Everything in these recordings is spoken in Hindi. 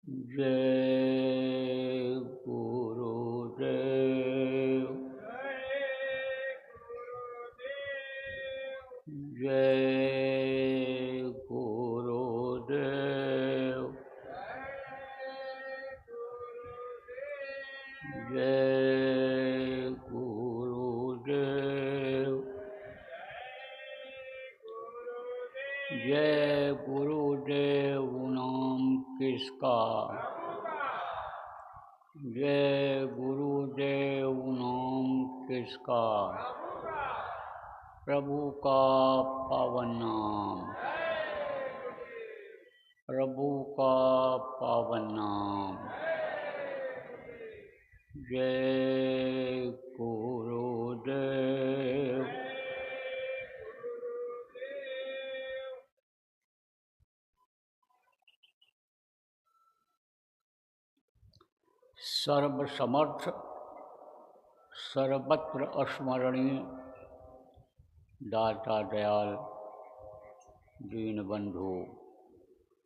जय गुरुदेव। जय गुरुदेव। जय गुरुदेव। जय गुरुदेव नाम किसका? जय गुरुदेव नाम किसका? प्रभु का पावन नाम, प्रभु का पावन नाम। जय गुरुदेव। सर्वसमर्थ सर्वत्र अस्मरणीय दाता दयाल दीनबंधु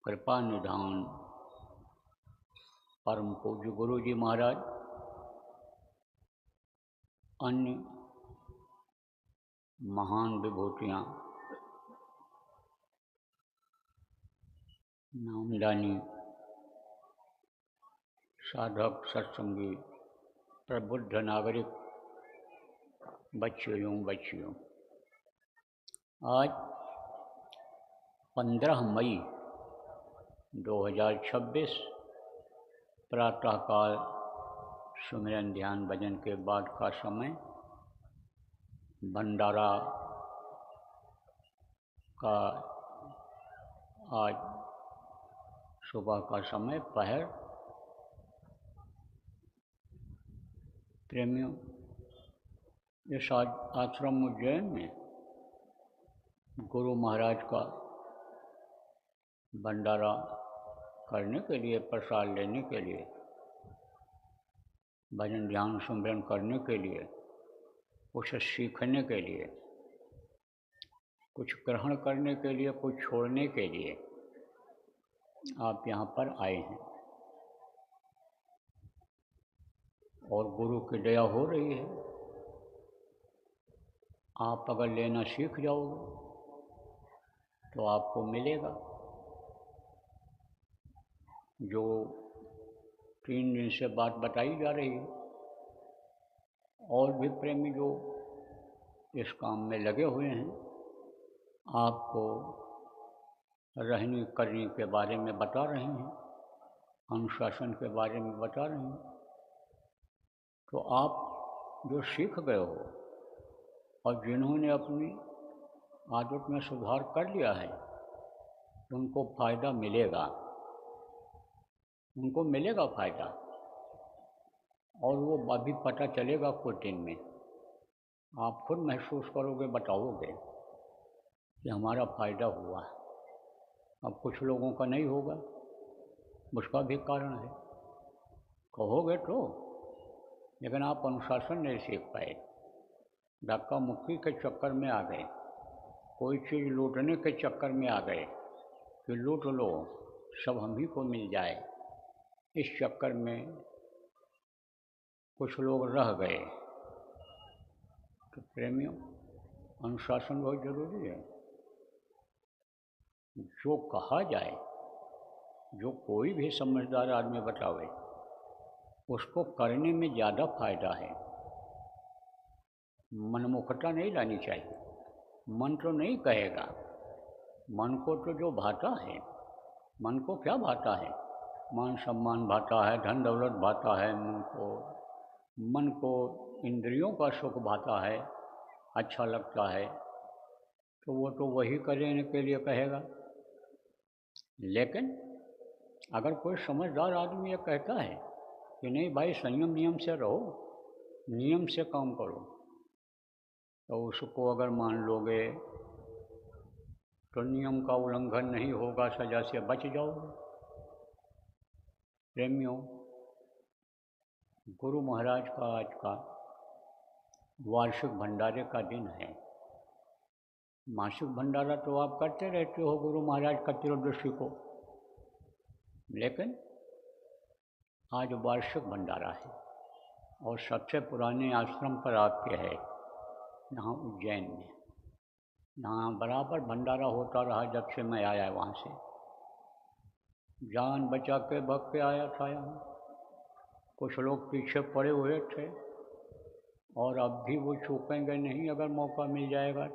कृपा निधान परम पूज्य गुरु जी महाराज, अन्य महान विभूतियाँ, नामदानी साधक सत्संगी प्रबुद्ध नागरिक बच्चियों बच्चियों, आज 15 मई 2026 प्रातःकाल सुमिरन ध्यान भजन के बाद का समय, भंडारा का आज सुबह का समय पहर। प्रेमियों, इस आश्रम उज्जैन में गुरु महाराज का भंडारा करने के लिए, प्रसाद लेने के लिए, भजन ध्यान सुमिरन करने के लिए, कुछ सीखने के लिए, कुछ ग्रहण करने के लिए, कुछ छोड़ने के लिए आप यहाँ पर आए हैं और गुरु की दया हो रही है। आप अगर लेना सीख जाओगे तो आपको मिलेगा। जो 3 दिन से बात बताई जा रही है, और भी प्रेमी जो इस काम में लगे हुए हैं, आपको रहने करने के बारे में बता रहे हैं, अनुशासन के बारे में बता रहे हैं। तो आप जो सीख गए हो और जिन्होंने अपनी आदत में सुधार कर लिया है, उनको फ़ायदा मिलेगा, उनको मिलेगा फ़ायदा। और वो अभी पता चलेगा कुछ दिन में, आप खुद महसूस करोगे, बताओगे कि हमारा फ़ायदा हुआ। अब कुछ लोगों का नहीं होगा, उसका भी कारण है, कहोगे तो, लेकिन आप अनुशासन नहीं सीख पाए, धक्का मुक्की के चक्कर में आ गए, कोई चीज़ लूटने के चक्कर में आ गए कि लूट लो, सब हम ही को मिल जाए। इस चक्कर में कुछ लोग रह गए। तो प्रेमियों, अनुशासन बहुत ज़रूरी है। जो कहा जाए, जो कोई भी समझदार आदमी बतावे, उसको करने में ज़्यादा फायदा है। मनमुखता नहीं लानी चाहिए। मन तो नहीं कहेगा, मन को तो जो भाता है, मन को क्या भाता है? मान सम्मान भाता है, धन दौलत भाता है मन को इंद्रियों का सुख भाता है, अच्छा लगता है, तो वो तो वही करने के लिए कहेगा। लेकिन अगर कोई समझदार आदमी ये कहता है कि नहीं भाई, संयम नियम से रहो, नियम से काम करो, तो उसको अगर मान लोगे तो नियम का उल्लंघन नहीं होगा, सजा से बच जाओगे। प्रेमियों, गुरु महाराज का आज का वार्षिक भंडारे का दिन है। मासिक भंडारा तो आप करते रहते हो गुरु महाराज का त्रयोदशी को, लेकिन आज वार्षिक भंडारा है और सबसे पुराने आश्रम पर आपके है यहाँ उज्जैन में। यहाँ बराबर भंडारा होता रहा जब से मैं आया वहाँ से। जान बचा के भग के आया था यहाँ। कुछ लोग पीछे पड़े हुए थे और अब भी वो चूकेंगे नहीं अगर मौका मिल जाएगा।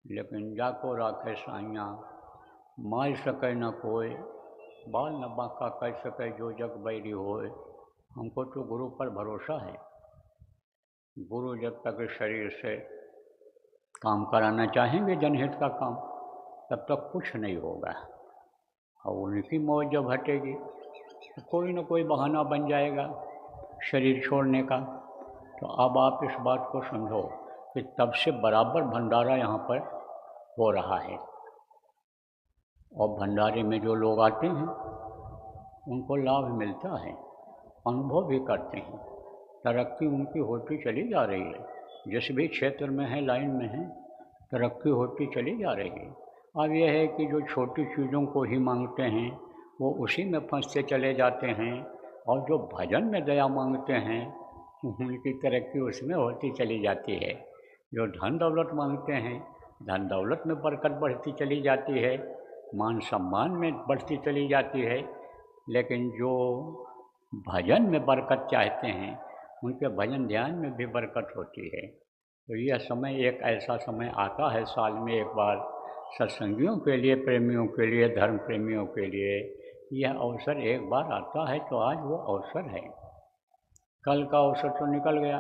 लेकिन जाको राखे साइयाँ, मार सके न कोई, बाल न बांका कर सके जो जग बैरी होए। हमको तो गुरु पर भरोसा है। गुरु जब तक शरीर से काम कराना चाहेंगे जनहित का काम, तब तक कुछ नहीं होगा। और उनकी मौज जब हटेगी तो कोई न कोई बहाना बन जाएगा शरीर छोड़ने का। तो अब आप इस बात को समझो कि तब से बराबर भंडारा यहाँ पर हो रहा है और भंडारे में जो लोग आते हैं उनको लाभ मिलता है, अनुभव भी करते हैं। तरक्की उनकी होती चली जा रही है। जिस भी क्षेत्र में है, लाइन में है, तरक्की होती चली जा रही है। अब यह है कि जो छोटी चीज़ों को ही मांगते हैं वो उसी में फंसते चले जाते हैं, और जो भजन में दया मांगते हैं उनकी तरक्की उसमें होती चली जाती है। जो धन दौलत मांगते हैं, धन दौलत में बरकत बढ़ती चली जाती है, मान सम्मान में बढ़ती चली जाती है। लेकिन जो भजन में बरकत चाहते हैं उनके भजन ध्यान में भी बरकत होती है। तो यह समय एक ऐसा समय आता है साल में एक बार, सत्संगियों के लिए, प्रेमियों के लिए, धर्म प्रेमियों के लिए यह अवसर एक बार आता है। तो आज वो अवसर है। कल का अवसर तो निकल गया,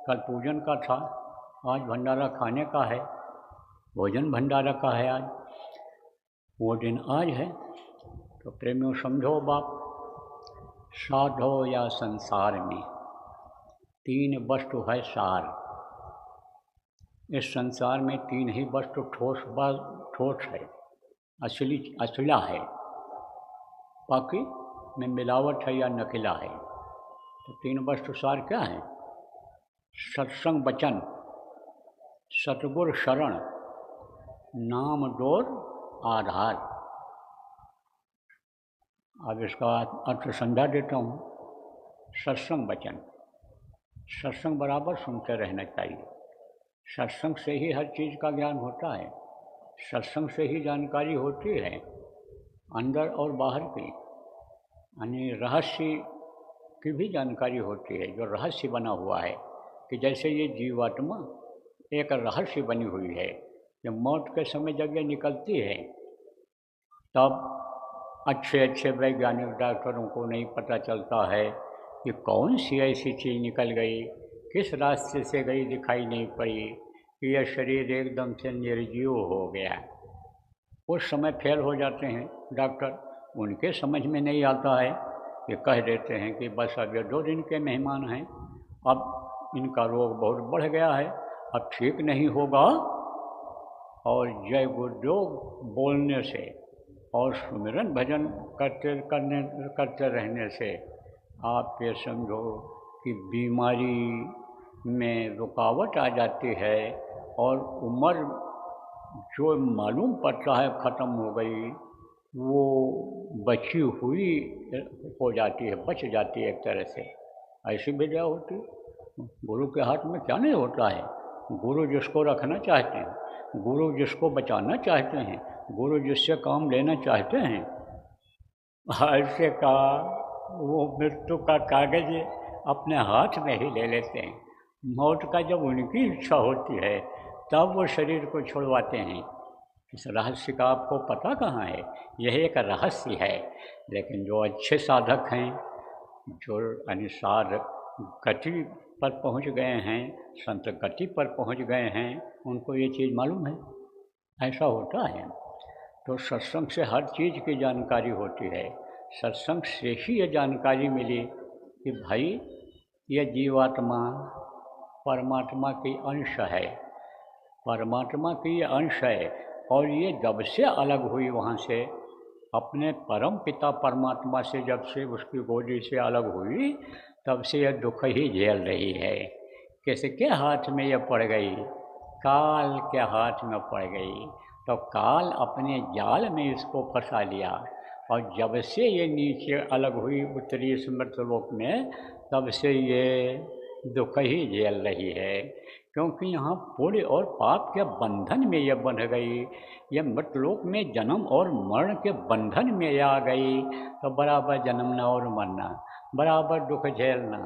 कल पूजन का था, आज भंडारा खाने का है, भोजन भंडारा का है आज, वो दिन आज है। तो प्रेमियों समझो बाप, साधो या संसार में तीन वस्तु है सार। इस संसार में तीन ही वस्तु ठोस है, असला है, बाकी में मिलावट है या नकला है। तो तीन वस्तु सार क्या है? सत्संग वचन, सतगुरु शरण, नाम डोर आधार। अब इसका अर्थ समझा देता हूँ। सत्संग वचन, सत्संग बराबर सुनते रहना चाहिए। सत्संग से ही हर चीज़ का ज्ञान होता है, सत्संग से ही जानकारी होती है अंदर और बाहर की, यानी रहस्य की भी जानकारी होती है। जो रहस्य बना हुआ है कि जैसे ये जीवात्मा एक रहस्य बनी हुई है कि मौत के समय जब ये निकलती है तब अच्छे अच्छे वैज्ञानिक डॉक्टरों को नहीं पता चलता है कि कौन सी ऐसी चीज़ निकल गई, किस रास्ते से गई दिखाई नहीं पड़ी, कि यह शरीर एकदम से निर्जीव हो गया। उस समय फेल हो जाते हैं डॉक्टर, उनके समझ में नहीं आता है कि कह देते हैं कि बस अब ये 2 दिन के मेहमान हैं, अब इनका रोग बहुत बढ़ गया है, अब ठीक नहीं होगा। और जय गुरुदेव बोलने से और सुमिरन भजन करते रहने से आप ये समझो कि बीमारी में रुकावट आ जाती है और उम्र जो मालूम पड़ता है ख़त्म हो गई, वो बची हुई हो जाती है, बच जाती है एक तरह से। ऐसी विद्या होती है। गुरु के हाथ में क्या नहीं होता है। गुरु जिसको रखना चाहते हैं, गुरु जिसको बचाना चाहते हैं, गुरु जिससे काम लेना चाहते हैं, ऐसे का वो मृत्यु का कागज अपने हाथ में ही ले लेते हैं। मौत का जब उनकी इच्छा होती है तब वो शरीर को छुड़वाते हैं। इस रहस्य का आपको पता कहाँ है? यह एक रहस्य है। लेकिन जो अच्छे साधक हैं, जो अनुसार गति पर पहुँच गए हैं, संत गति पर पहुँच गए हैं, उनको ये चीज़ मालूम है, ऐसा होता है। तो सत्संग से हर चीज़ की जानकारी होती है। सत्संग से ही ये जानकारी मिली कि भाई ये जीवात्मा परमात्मा की अंश है, परमात्मा की ये अंश है, और ये जब से अलग हुई वहाँ से, अपने परम पिता परमात्मा से जब से उसकी गोदी से अलग हुई, तब से यह दुख ही झेल रही है। किसके हाथ में यह पड़ गई? काल के हाथ में पड़ गई। तो काल अपने जाल में इसको फंसा लिया। और जब से ये नीचे अलग हुई उतरी इस मृतलोक में, तब से ये दुख ही झेल रही है, क्योंकि यहाँ पुण्य और पाप के बंधन में ये बंध गई। ये मृतलोक में जन्म और मरण के बंधन में ये आ गई, तो बराबर जन्मना और मरना, बराबर दुख झेलना,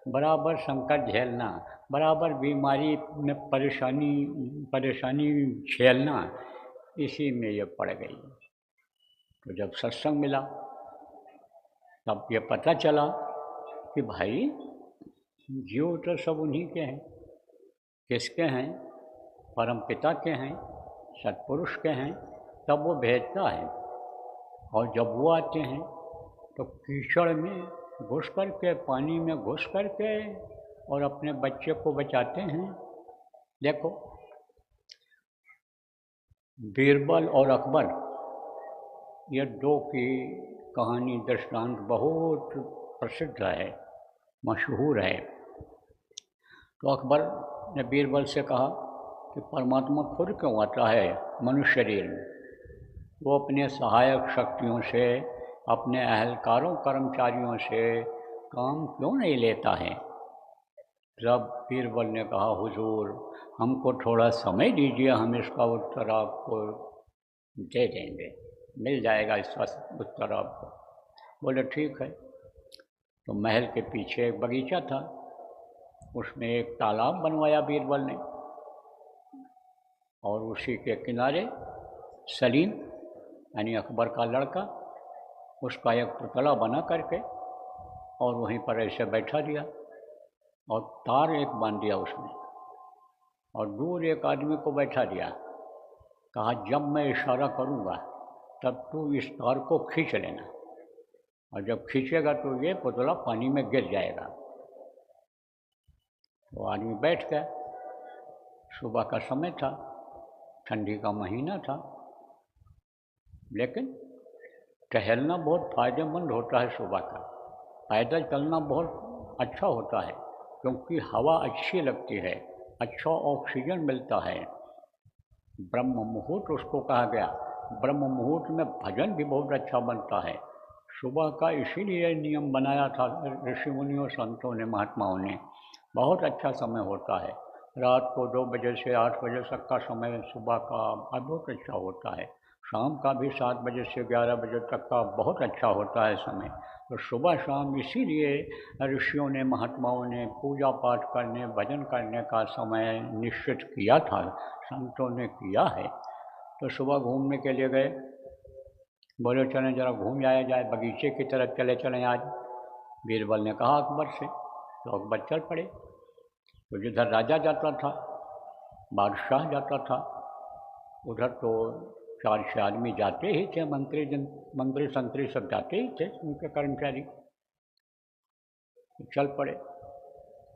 बराबर संकट झेलना, बराबर बीमारी में परेशानी झेलना, इसी में ये पड़ गई। तो जब सत्संग मिला तब ये पता चला कि भाई जीव तो सब उन्हीं के हैं। किसके हैं? परम पिता के हैं, सत्पुरुष के हैं। तब वो भेजता है, और जब वो आते हैं तो कीचड़ में घुस करके, पानी में घुस करके, और अपने बच्चे को बचाते हैं। देखो, बीरबल और अकबर, ये दो की कहानी दृष्टांत बहुत प्रसिद्ध है, मशहूर है। तो अकबर ने बीरबल से कहा कि परमात्मा खुद क्यों आता है मनुष्य शरीर में? वो अपने सहायक शक्तियों से, अपने अहलकारों कर्मचारियों से काम क्यों नहीं लेता है? जब बीरबल ने कहा, हुजूर हमको थोड़ा समय दीजिए, हम इसका उत्तर आपको दे देंगे, मिल जाएगा इसका उत्तर आपको। बोले ठीक है। तो महल के पीछे एक बगीचा था, उसमें एक तालाब बनवाया बीरबल ने, और उसी के किनारे सलीम यानी अकबर का लड़का, उसका एक पुतला बना करके और वहीं पर ऐसे बैठा दिया, और तार एक बांध दिया उसमें, और दूर एक आदमी को बैठा दिया। कहा जब मैं इशारा करूँगा तब तू इस तार को खींच लेना, और जब खींचेगा तो ये पुतला पानी में गिर जाएगा। वो आदमी बैठ गया। सुबह का समय था, ठंडी का महीना था, लेकिन टहलना बहुत फ़ायदेमंद होता है सुबह का। पैदल चलना बहुत अच्छा होता है, क्योंकि हवा अच्छी लगती है, अच्छा ऑक्सीजन मिलता है। ब्रह्म मुहूर्त उसको कहा गया। ब्रह्म मुहूर्त में भजन भी बहुत अच्छा बनता है। सुबह का इसीलिए नियम बनाया था ऋषि मुनियों, संतों ने, महात्माओं ने। बहुत अच्छा समय होता है। रात को 2 बजे से 8 बजे तक का समय सुबह का बहुत अच्छा होता है। शाम का भी 7 बजे से 11 बजे तक का बहुत अच्छा होता है समय। तो सुबह शाम इसीलिए ऋषियों ने, महात्माओं ने पूजा पाठ करने, भजन करने का समय निश्चित किया था, संतों ने किया है। तो सुबह घूमने के लिए गए। बोले चलें जरा घूम आया जाए, बगीचे की तरफ चले चलें आज। बीरबल ने कहा अकबर से, तो अकबर चल पड़े। तो जिधर राजा जाता था, बादशाह जाता था, उधर तो 4-6 आदमी जाते ही थे, मंत्री संतरी सब जाते ही थे, उनके कर्मचारी। तो चल पड़े,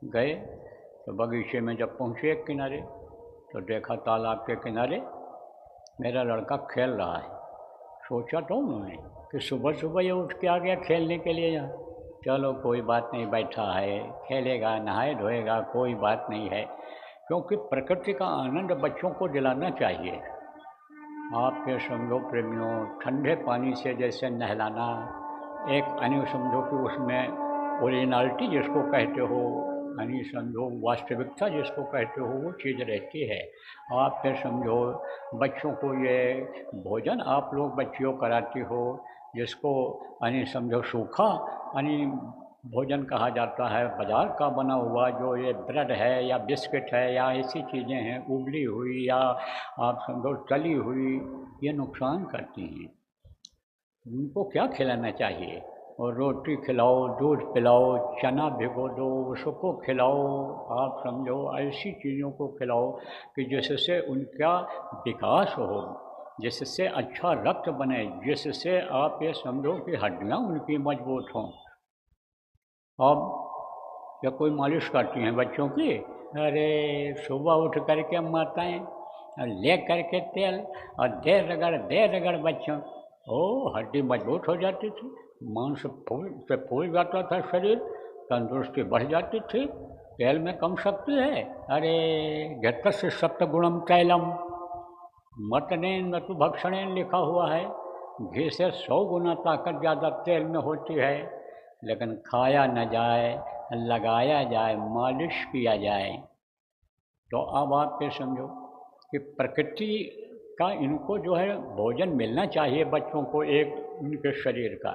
गए। तो बगीचे में जब पहुँचे एक किनारे, तो देखा तालाब के किनारे मेरा लड़का खेल रहा है। सोचा तो उन्होंने कि सुबह सुबह ये उठ के आ गया खेलने के लिए यहाँ। चलो कोई बात नहीं, बैठा है, खेलेगा, नहाए धोएगा, कोई बात नहीं है। क्योंकि प्रकृति का आनंद बच्चों को दिलाना चाहिए। आप ये समझो प्रेमियों, ठंडे पानी से जैसे नहलाना, एक यानी समझो कि उसमें ओरिजिनलिटी जिसको कहते हो, यानी समझो वास्तविकता जिसको कहते हो, वो चीज़ रहती है। आप फिर समझो बच्चों को ये भोजन आप लोग बच्चियों कराती हो, जिसको यानी समझो सूखा यानी भोजन कहा जाता है, बाज़ार का बना हुआ जो ये ब्रेड है या बिस्किट है या ऐसी चीज़ें हैं, उबली हुई या आप समझो तली हुई, ये नुकसान करती हैं। उनको क्या खिलाना चाहिए? और रोटी खिलाओ, दूध पिलाओ, चना भिगो दो, उसको खिलाओ। आप समझो ऐसी चीज़ों को खिलाओ कि जिससे उनका विकास हो, जिससे अच्छा रक्त बने, जिससे आप ये समझो कि हड्डियाँ उनकी मजबूत हों। अब या कोई मालिश करती हैं बच्चों की, अरे सुबह उठ करके माताएँ ले करके तेल और दे रगड़ बच्चों, हड्डी मजबूत हो जाती थी, मांस फूल जाता था, शरीर तंदुरुस्ती बढ़ जाती थी। तेल में कम शक्ति है। अरे घटस्य सप्तगुणम तैलम मतनेन नतु भक्षणेन लिखा हुआ है। घी से 100 गुना ताकत ज़्यादा तेल में होती है, लेकिन खाया न जाए, लगाया जाए, मालिश किया जाए। तो अब आप ये समझो कि प्रकृति का इनको जो है भोजन मिलना चाहिए बच्चों को, एक उनके शरीर का।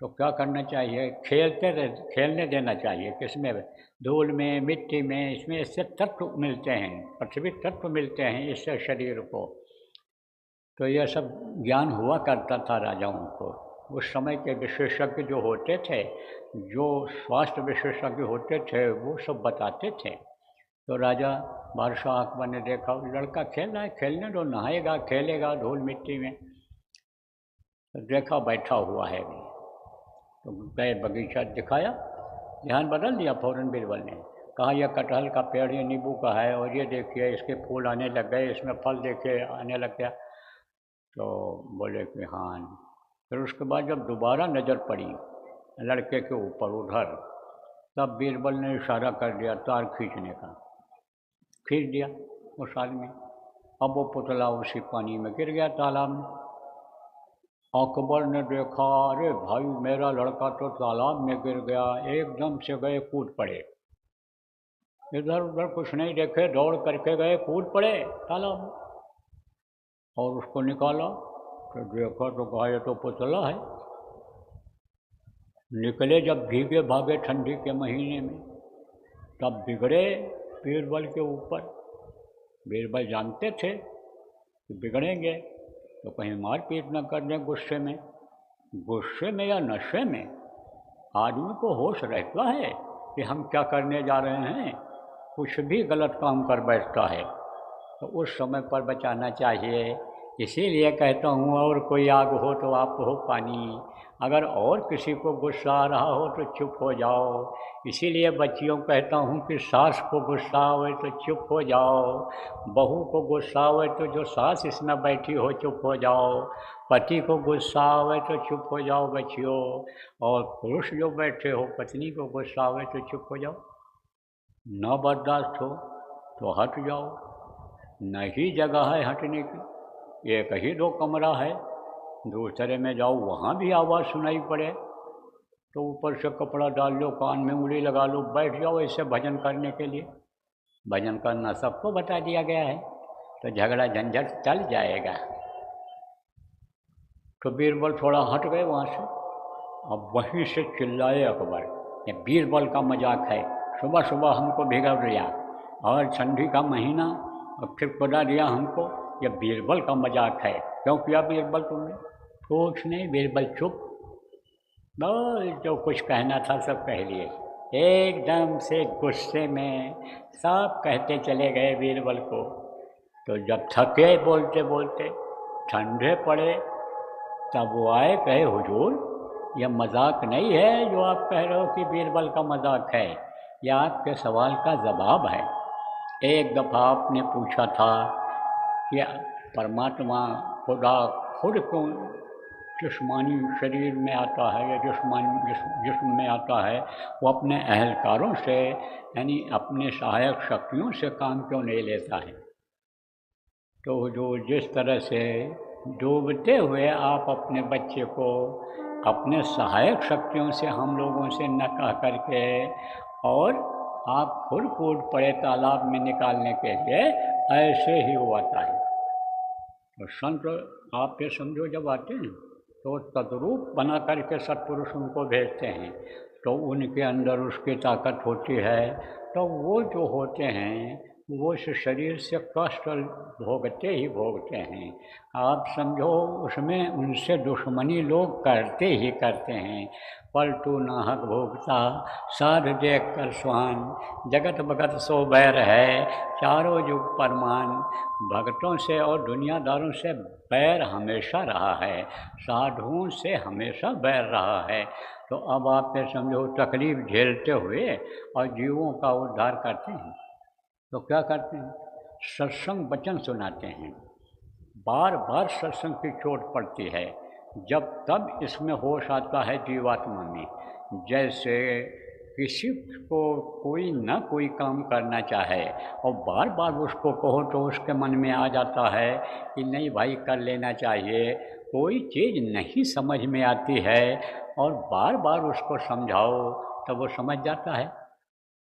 तो क्या करना चाहिए, खेलने देना चाहिए, किसमें, धूल में, मिट्टी में, इसमें इससे तत्व मिलते हैं, पृथ्वी तत्व मिलते हैं इससे शरीर को। तो यह सब ज्ञान हुआ करता था राजाओं को। उस समय के विशेषज्ञ जो होते थे, जो स्वास्थ्य विशेषज्ञ होते थे, वो सब बताते थे। तो राजा बादशाह अकबर ने देखा लड़का खेल रहा है, खेलने दो, नहाएगा, खेलेगा धूल मिट्टी में। तो देखा बैठा हुआ है, तो गए बगीचा दिखाया, ध्यान बदल दिया फौरन बीरबल ने। कहा यह कटहल का पेड़, ये नींबू का है, और ये देखिए इसके फूल आने लग गए, इसमें फल देखिए आने लग गया। तो बोले कि हाँ। फिर उसके बाद जब दोबारा नज़र पड़ी लड़के के ऊपर उधर, तब बीरबल ने इशारा कर दिया तार खींचने का, खींच दिया उस आदमी। अब वो पुतला उसी पानी में गिर गया, तालाब में। अकबर ने देखा, अरे भाई मेरा लड़का तो तालाब में गिर गया, एकदम से गए कूद पड़े, इधर उधर कुछ नहीं देखे, दौड़ करके गए कूद पड़े तालाब में, और उसको निकाला तो देखा तो कहा ये तो पुतला है। निकले जब भीगे भागे ठंडी के महीने में, तब बिगड़े बीरबल के ऊपर। बीरबल जानते थे कि बिगड़ेंगे तो कहीं मारपीट न कर दें गुस्से में या नशे में। आदमी को होश रहता है कि हम क्या करने जा रहे हैं, कुछ भी गलत काम कर बैठता है, तो उस समय पर बचाना चाहिए। इसीलिए कहता हूँ, और कोई आग हो तो आप हो पानी, अगर और किसी को गुस्सा आ रहा हो तो चुप हो जाओ। इसीलिए बच्चियों कहता हूँ कि सास को गुस्सा आवे तो चुप हो जाओ, बहू को गुस्सा आवे तो जो सास इसमें बैठी हो चुप हो जाओ, पति को गुस्सा आवे तो चुप हो जाओ बच्चियों, और पुरुष जो बैठे हो पत्नी को गुस्सा आवे तो चुप हो जाओ। न बर्दाश्त हो तो हट जाओ, नहीं जगह है हटने की, एक ही 2 कमरा है, दूसरे में जाओ वहाँ भी आवाज़ सुनाई पड़े तो ऊपर से कपड़ा डाल लो, कान में उंगली लगा लो, बैठ जाओ ऐसे भजन करने के लिए। भजन करना सबको बता दिया गया है, तो झगड़ा झंझट चल जाएगा। तो बीरबल थोड़ा हट गए वहाँ से। अब वहीं से चिल्लाए अकबर, ये बीरबल का मजाक है, सुबह सुबह हमको भिगा दिया, और ठंडी का महीना, और फिर खुदा दिया हमको, ये बीरबल का मजाक है। क्यों किया बीरबल तुमने? कुछ नहीं बीरबल चुप, बस जो कुछ कहना था सब कह लिए। एकदम से गुस्से में सब कहते चले गए बीरबल को। तो जब थके बोलते बोलते, ठंडे पड़े, तब वो आए, कहे हुजूर यह मजाक नहीं है जो आप कह रहे हो कि बीरबल का मजाक है, यह आपके सवाल का जवाब है। एक दफ़ा आपने पूछा था कि परमात्मा खुदा खुद को जिस्मानी शरीर में आता है या जिस्म में आता है, वो अपने अहलकारों से यानी अपने सहायक शक्तियों से काम क्यों नहीं लेता है। तो जो जिस तरह से डूबते हुए आप अपने बच्चे को अपने सहायक शक्तियों से हम लोगों से न कह करके और आप खुद कूद पड़े तालाब में निकालने के लिए, ऐसे ही वो आता है। तो संत आप ये समझो जब आते हैं तो तद्रूप बना करके सत्पुरुष उनको भेजते हैं, तो उनके अंदर उसकी ताकत होती है, तो वो जो होते हैं वो इस शरीर से कष्ट भोगते ही भोगते हैं। आप समझो उसमें उनसे दुश्मनी लोग करते ही करते हैं। पलटू नाहक भोगता साध देख कर स्वान, जगत भगत सो बैर है, चारों युग परमान। भक्तों से और दुनियादारों से बैर हमेशा रहा है, साधुओं से हमेशा बैर रहा है। तो अब आप ये समझो तकलीफ झेलते हुए और जीवों का उद्धार करते हैं, तो क्या करते हैं, सत्संग वचन सुनाते हैं। बार बार सत्संग की चोट पड़ती है, जब तब इसमें होश आता है जीवात्मा में। जैसे किसी को कोई न कोई काम करना चाहे और बार बार उसको कहो तो उसके मन में आ जाता है कि नहीं भाई कर लेना चाहिए, कोई चीज़ नहीं समझ में आती है और बार बार उसको समझाओ तो वो समझ जाता है।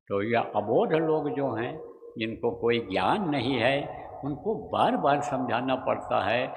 तो यह अबोध लोग जो हैं, जिनको कोई ज्ञान नहीं है, उनको बार बार समझाना पड़ता है,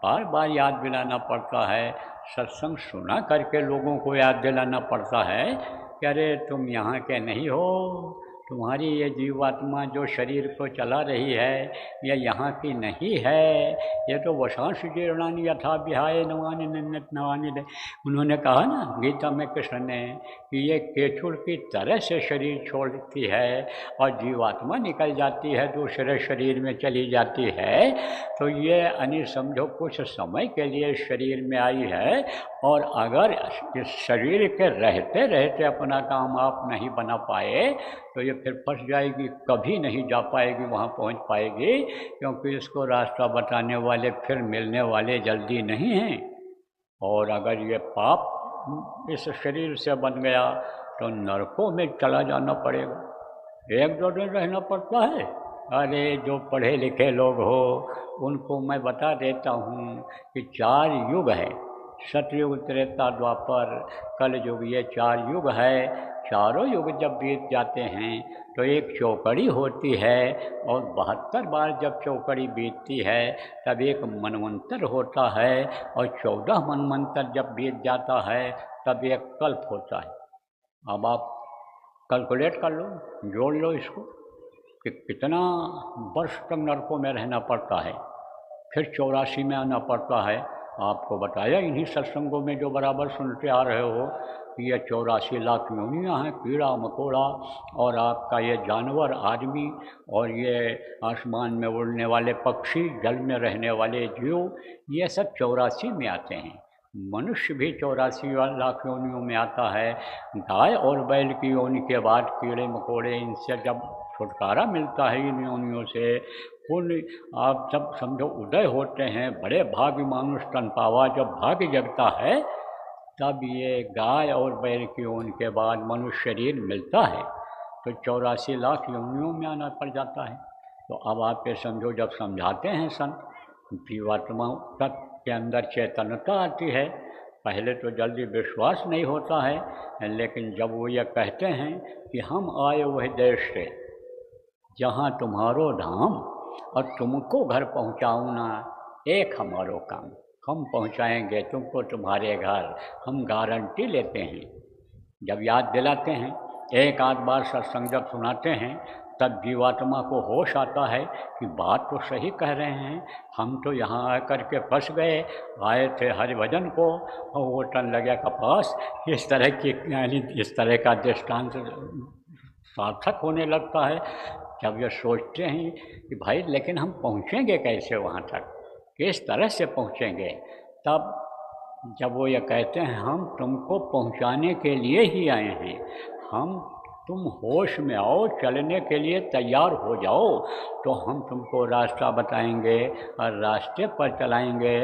बार बार याद दिलाना पड़ता है, सत्संग सुना करके लोगों को याद दिलाना पड़ता है कि अरे तुम यहाँ के नहीं हो, तुम्हारी ये जीवात्मा जो शरीर को चला रही है ये यहाँ की नहीं है, ये तो वशांश जीर्णानि यथा विहाय नवानि निन्नत नवानि दे। उन्होंने कहा ना गीता में कृष्ण ने कि ये केचुड़ की तरह से शरीर छोड़ती है और जीवात्मा निकल जाती है, दूसरे शरीर में चली जाती है। तो ये यानी समझो कुछ समय के लिए शरीर में आई है और अगर इस शरीर के रहते रहते अपना काम आप नहीं बना पाए तो ये फिर फंस जाएगी, कभी नहीं जा पाएगी, वहाँ पहुँच पाएगी, क्योंकि इसको रास्ता बताने वाले फिर मिलने वाले जल्दी नहीं हैं। और अगर ये पाप इस शरीर से बन गया तो नरकों में चला जाना पड़ेगा, 1-2 दिन रहना पड़ता है। अरे जो पढ़े लिखे लोग हो उनको मैं बता देता हूँ कि 4 युग है, सतयुग, त्रेता, द्वापर, कल युग, ये 4 युग है। चारों युग जब बीत जाते हैं तो एक चौकड़ी होती है और 72 बार जब चौकड़ी बीतती है तब एक मनवंतर होता है और 14 मनवंतर जब बीत जाता है तब एक कल्प होता है। अब आप कैलकुलेट कर लो, जोड़ लो इसको कि कितना वर्ष तक नरकों में रहना पड़ता है, फिर 84 में आना पड़ता है। आपको बताया इन्हीं सत्संगों में जो बराबर सुनते आ रहे हो कि ये 84 लाख योनियाँ हैं, कीड़ा मकोड़ा और आपका ये जानवर, आदमी और ये आसमान में उड़ने वाले पक्षी, जल में रहने वाले जीव, ये सब 84 में आते हैं। मनुष्य भी 84 लाख योनियों में आता है। गाय और बैल की योनि के बाद कीड़े मकोड़े, इनसे जब छुटकारा मिलता है इन योनियों से, पुण्य आप जब समझो उदय होते हैं, बड़े भाग्य मानुष तन पावा, जब भाग्य जगता है तब ये गाय और बैल की योनि के बाद मनुष्य शरीर मिलता है। तो 84 लाख योनियों में आना पड़ जाता है। तो अब आप ये समझो, जब समझाते हैं संत, जीवात्मा तक के अंदर चैतन्यता आती है, पहले तो जल्दी विश्वास नहीं होता है, लेकिन जब वो ये कहते हैं कि हम आए वह देश से जहाँ तुम्हारो धाम और तुमको घर पहुँचाऊँ ना, एक हमारो काम, हम पहुँचाएंगे तुमको तुम्हारे घर, हम गारंटी लेते हैं। जब याद दिलाते हैं, एक आध बार सत्संग जब सुनाते हैं, तब जीवात्मा को होश आता है कि बात तो सही कह रहे हैं, हम तो यहाँ आकर के फंस गए, आए थे हरिभजन को और वो टन लगे कपास। इस तरह की यानी इस तरह का दृष्टांत सार्थक होने लगता है। जब ये सोचते हैं कि भाई लेकिन हम पहुँचेंगे कैसे वहाँ तक, किस तरह से पहुँचेंगे, तब जब वो ये कहते हैं हम तुमको पहुँचाने के लिए ही आए हैं, तुम होश में आओ, चलने के लिए तैयार हो जाओ, तो हम तुमको रास्ता बताएंगे और रास्ते पर चलाएंगे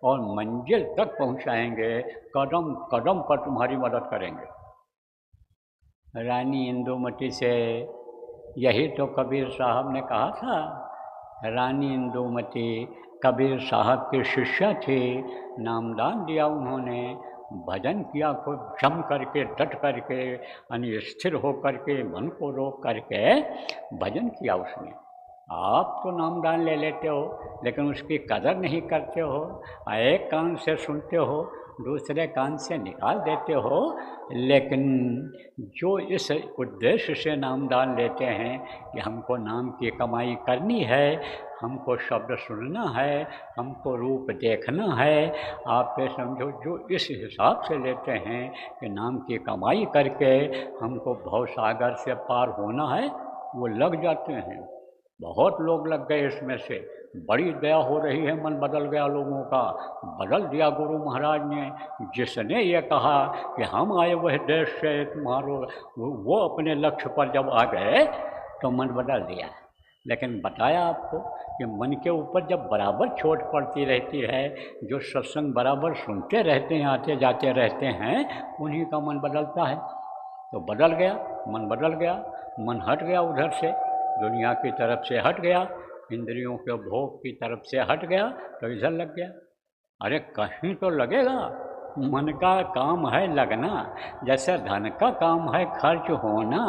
और मंजिल तक पहुँचाएंगे, कदम कदम पर तुम्हारी मदद करेंगे। रानी इंदुमती से यही तो कबीर साहब ने कहा था। रानी इंदुमती कबीर साहब के शिष्या थे, नामदान दिया उन्होंने, भजन किया खूब जम करके, डट करके, यानी स्थिर हो करके, मन को रोक करके भजन किया उसने। आप तो नामदान ले लेते हो लेकिन उसकी कदर नहीं करते हो, एक कान से सुनते हो, दूसरे कान से निकाल देते हो। लेकिन जो इस उद्देश्य से नामदान लेते हैं कि हमको नाम की कमाई करनी है, हमको शब्द सुनना है, हमको रूप देखना है, आप ये समझो जो इस हिसाब से लेते हैं कि नाम की कमाई करके हमको भवसागर से पार होना है, वो लग जाते हैं। बहुत लोग लग गए इसमें से, बड़ी दया हो रही है, मन बदल गया लोगों का, बदल दिया गुरु महाराज ने। जिसने ये कहा कि हम आए वह देश से तुम्हारो, वो अपने लक्ष्य पर जब आ गए तो मन बदल दिया। लेकिन बताया आपको कि मन के ऊपर जब बराबर चोट पड़ती रहती है, जो सत्संग बराबर सुनते रहते हैं, आते जाते रहते हैं, उन्हीं का मन बदलता है। तो बदल गया, मन बदल गया, मन हट गया उधर से, दुनिया की तरफ से हट गया, इंद्रियों के भोग की तरफ से हट गया, तो इधर लग गया। अरे कहीं तो लगेगा। मन का काम है लगना, जैसे धन का काम है खर्च होना।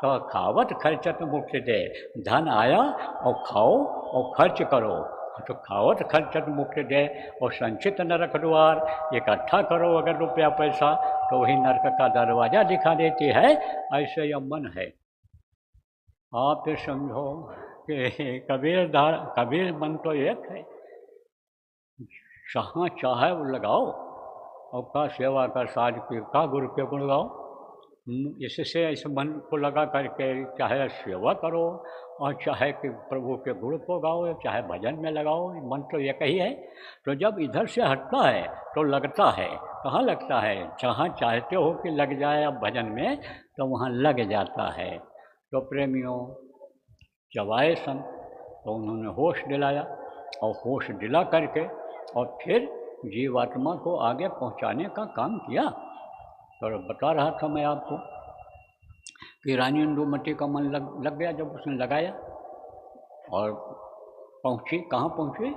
तो खावत खर्चत मुक्त दे, धन आया और खाओ और खर्च करो। तो खावत खर्चत मुक्त दे और संचित नरक द्वार, इकट्ठा करो अगर रुपया पैसा तो वही नरक का दरवाज़ा दिखा देती है। ऐसे यह मन है। आप ये समझो कि कबीर मन तो एक है, जहाँ चाहे वो लगाओ और का सेवा का साज की का गुरु के गुण गाओ। इससे इस मन को लगा करके चाहे सेवा करो और चाहे कि प्रभु के गुण को गाओ, चाहे भजन में लगाओ, मन तो एक ही है। तो जब इधर से हटता है तो लगता है, कहाँ लगता है? जहाँ चाहते हो कि लग जाए अब भजन में तो वहाँ लग जाता है। तो प्रेमियों, जब आए संत तो उन्होंने होश दिलाया और होश दिला करके और फिर जीवात्मा को आगे पहुंचाने का काम किया। तो बता रहा था मैं आपको कि रानी इंदुमती का मन लग गया जब उसने लगाया और पहुंची। कहाँ पहुंची?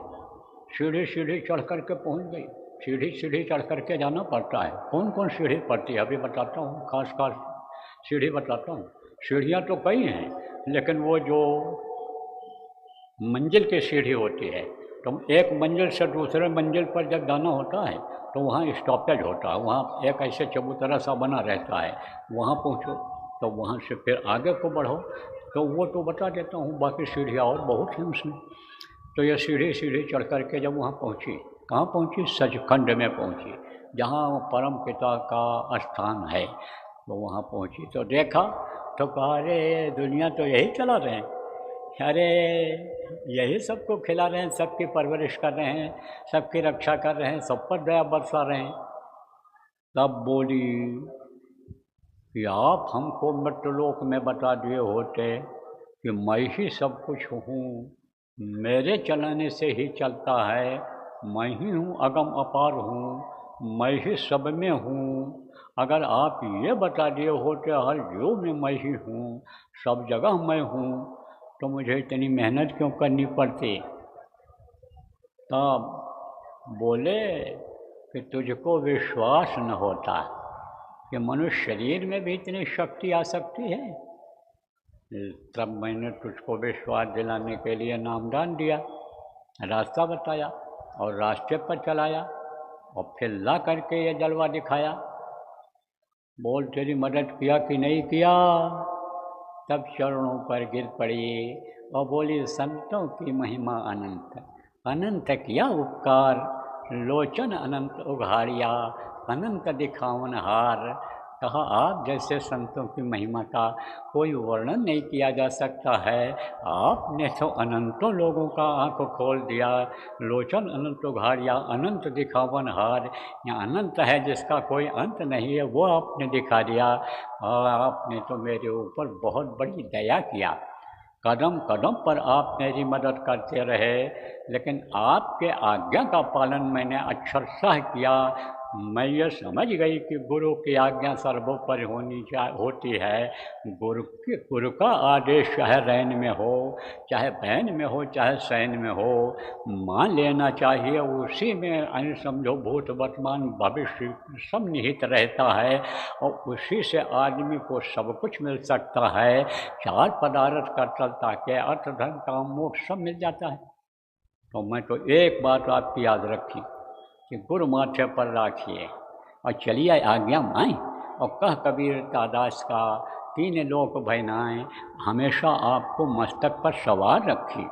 सीढ़ी सीढ़ी चढ़ करके पहुंच गई। सीढ़ी सीढ़ी चढ़ करके जाना पड़ता है। कौन कौन सीढ़ी पड़ती है अभी बताता हूँ, खास खास सीढ़ी बताता हूँ। सीढ़ियाँ तो कई हैं, लेकिन वो जो मंजिल की सीढ़ी होती है, तो एक मंजिल से दूसरे मंजिल पर जब जाना होता है तो वहाँ स्टॉपेज होता है, वहाँ एक ऐसे चबूतरा सा बना रहता है, वहाँ पहुँचो तो वहाँ से फिर आगे को बढ़ो। तो वो तो बता देता हूँ, बाकी सीढ़ियाँ और बहुत हैं उसमें। तो ये सीढ़ी सीढ़ी चढ़ करके जब वहाँ पहुँची, कहाँ पहुँची? सचखंड में पहुँची, जहाँ परम पिता का स्थान है। तो वहाँ पहुँची तो देखा तो कहा, अरे दुनिया तो यही चला रहे हैं, अरे यही सबको खिला रहे हैं, सबकी परवरिश कर रहे हैं, सबकी रक्षा कर रहे हैं, सब पर दया बरसा रहे हैं। तब बोली कि आप हमको मृत्युलोक में बता दिए होते कि मैं ही सब कुछ हूँ, मेरे चलाने से ही चलता है, मैं ही हूँ, अगम अपार हूँ, मैं ही सब में हूँ। अगर आप ये बता दिए होते हर जीव में मैं ही हूँ, सब जगह मैं हूँ, तो मुझे इतनी मेहनत क्यों करनी पड़ती? तब बोले कि तुझको विश्वास न होता कि मनुष्य शरीर में भी इतनी शक्ति आ सकती है। तब मैंने तुझको विश्वास दिलाने के लिए नामदान दिया, रास्ता बताया और रास्ते पर चलाया और फिर ला करके ये जलवा दिखाया। बोल तेरी मदद किया कि नहीं किया? तब चरणों पर गिर पड़ी और बोली, संतों की महिमा अनंत, अनंत किया उपकार, लोचन अनंत उघाड़िया, अनंत दिखावन हार। कहा आप जैसे संतों की महिमा का कोई वर्णन नहीं किया जा सकता है। आपने तो अनंतों लोगों का आँख खोल दिया, लोचन अनंत उघाड़िया, अनंत दिखावन हार। यहाँ अनंत है जिसका कोई अंत नहीं है, वो आपने दिखा दिया। और आपने तो मेरे ऊपर बहुत बड़ी दया किया, कदम कदम पर आप मेरी मदद करते रहे, लेकिन आपके आज्ञा का पालन मैंने अक्षरशः किया। मैं ये समझ गई कि गुरु की आज्ञा सर्वोपरि होती है। गुरु का आदेश चाहे रैन में हो, चाहे बैन में हो, चाहे सैन में हो, मान लेना चाहिए। उसी में समझो भूत वर्तमान भविष्य सब निहित रहता है और उसी से आदमी को सब कुछ मिल सकता है। चार पदार्थ का चलता के अर्थ धर्म काम मोक्ष सब मिल जाता है। तो मैं तो एक बात आपकी याद रखी कि गुरु माथे पर राखिए और चलिए आज्ञा माएँ। और कह कबीर दास का, तीन लोक भयनाएँ, हमेशा आपको मस्तक पर सवार रखी।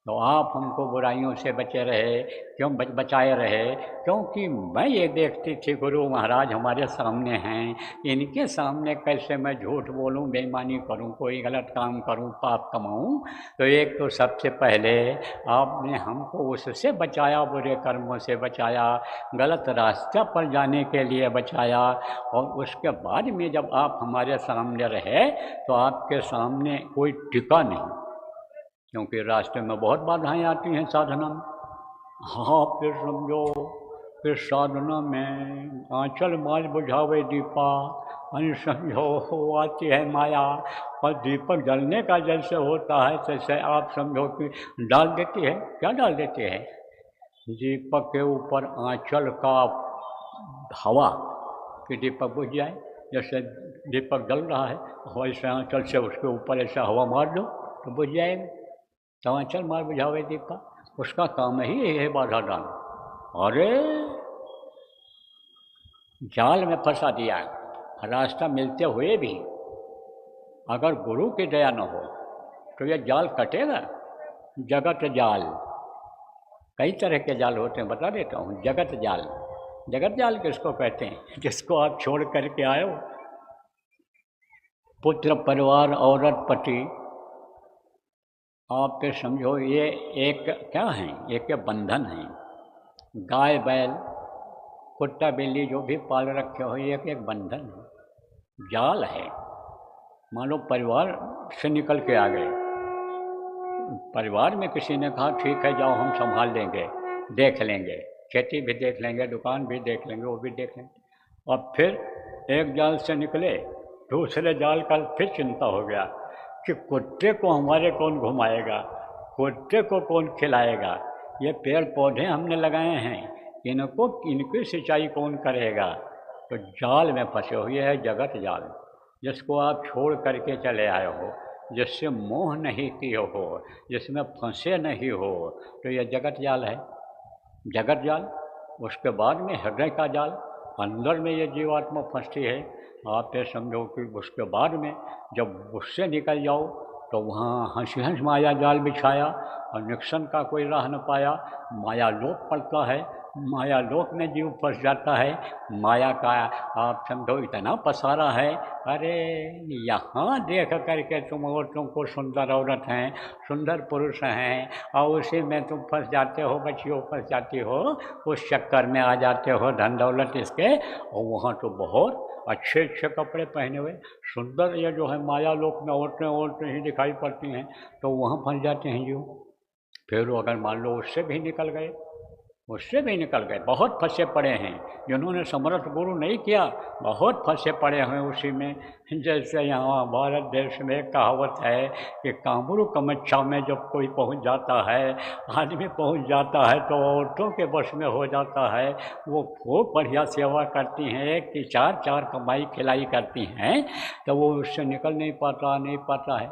तो आप हमको बुराइयों से बचे रहे, क्यों बचाए रहे? क्योंकि मैं ये देखती थी गुरु महाराज हमारे सामने हैं, इनके सामने कैसे मैं झूठ बोलूं, बेईमानी करूं, कोई गलत काम करूं, पाप कमाऊं। तो एक तो सबसे पहले आपने हमको उससे बचाया, बुरे कर्मों से बचाया, गलत रास्ते पर जाने के लिए बचाया। और उसके बाद में जब आप हमारे सामने रहे तो आपके सामने कोई टिका नहीं, क्योंकि रास्ते में बहुत बाधाएं आती हैं साधना में। हाँ, फिर समझो, फिर साधना में आंचल माल बुझावे दीपा, समझो आती है माया और दीपक जलने का जैसे होता है तैसे आप समझो कि डाल देती है। क्या डाल देती है? दीपक के ऊपर आंचल का हवा कि दीपक बुझ जाए। जैसे दीपक जल रहा है, वैसे आंचल से उसके ऊपर ऐसा हवा मार दो तो बुझ जाएगा। तो आंचल मार बुझावे दीपक, उसका काम ही यही है बाधा डालना। अरे जाल में फंसा दिया, रास्ता मिलते हुए भी अगर गुरु की दया न हो तो यह जाल कटेगा। जगत जाल, कई तरह के जाल होते हैं, बता देता हूँ। जगत जाल, जगत जाल किसको कहते हैं? जिसको आप छोड़ करके आए हो, पुत्र परिवार औरत पति, आप पे समझो ये एक क्या है, एक बंधन है। गाय बैल कुत्ता बिल्ली जो भी पाल रखे हो, ये एक बंधन है, जाल है। मान लो परिवार से निकल के आ गए, परिवार में किसी ने कहा ठीक है जाओ हम संभाल लेंगे, देख लेंगे, खेती भी देख लेंगे, दुकान भी देख लेंगे, वो भी देख लेंगे। और फिर एक जाल से निकले, दूसरे जाल का फिर चिंता हो गया कि कुत्ते को हमारे कौन घुमाएगा, कुत्ते को कौन खिलाएगा, ये पेड़ पौधे हमने लगाए हैं, इनको इनकी सिंचाई कौन करेगा। तो जाल में फंसे हुए है जगत जाल, जिसको आप छोड़ करके चले आए हो, जिससे मोह नहीं किए हो, जिसमें फंसे नहीं हो, तो यह जगत जाल है, जगत जाल। उसके बाद में हृदय का जाल, अंदर में ये जीवात्मा फंसती है। आप ये समझो कि उसके बाद में जब उससे निकल जाओ तो वहाँ हंसी हंस माया जाल बिछाया और निक्सन का कोई राह न पाया। माया लोक पड़ता है, माया लोक में जीव फंस जाता है। माया का आप समझो इतना पसारा है। अरे यहाँ देख करके तुम औरतों को सुंदर औरत हैं, सुंदर पुरुष हैं, और उसी में तुम फंस जाते हो, बच्चियों फंस जाती हो, उस चक्कर में आ जाते हो धन दौलत इसके। और वहाँ तो बहुत अच्छे अच्छे कपड़े पहने हुए सुंदर, ये जो है माया लोक में औरतें औरतें ही दिखाई पड़ती हैं, तो वहाँ फंस जाते हैं जीव। फिर वो अगर मान लो उससे भी निकल गए, उससे भी निकल गए, बहुत फंसे पड़े हैं। जिन्होंने समर्थ गुरु नहीं किया, बहुत फंसे पड़े हैं उसी में। जैसे यहाँ भारत देश में एक कहावत है कि कामरू कमच्छा में जब कोई पहुँच जाता है, आदमी पहुँच जाता है तो औरतों के वश में हो जाता है। वो खूब बढ़िया सेवा करती हैं, एक की चार चार कमाई खिलाई करती हैं, तो वो उससे निकल नहीं पाता है।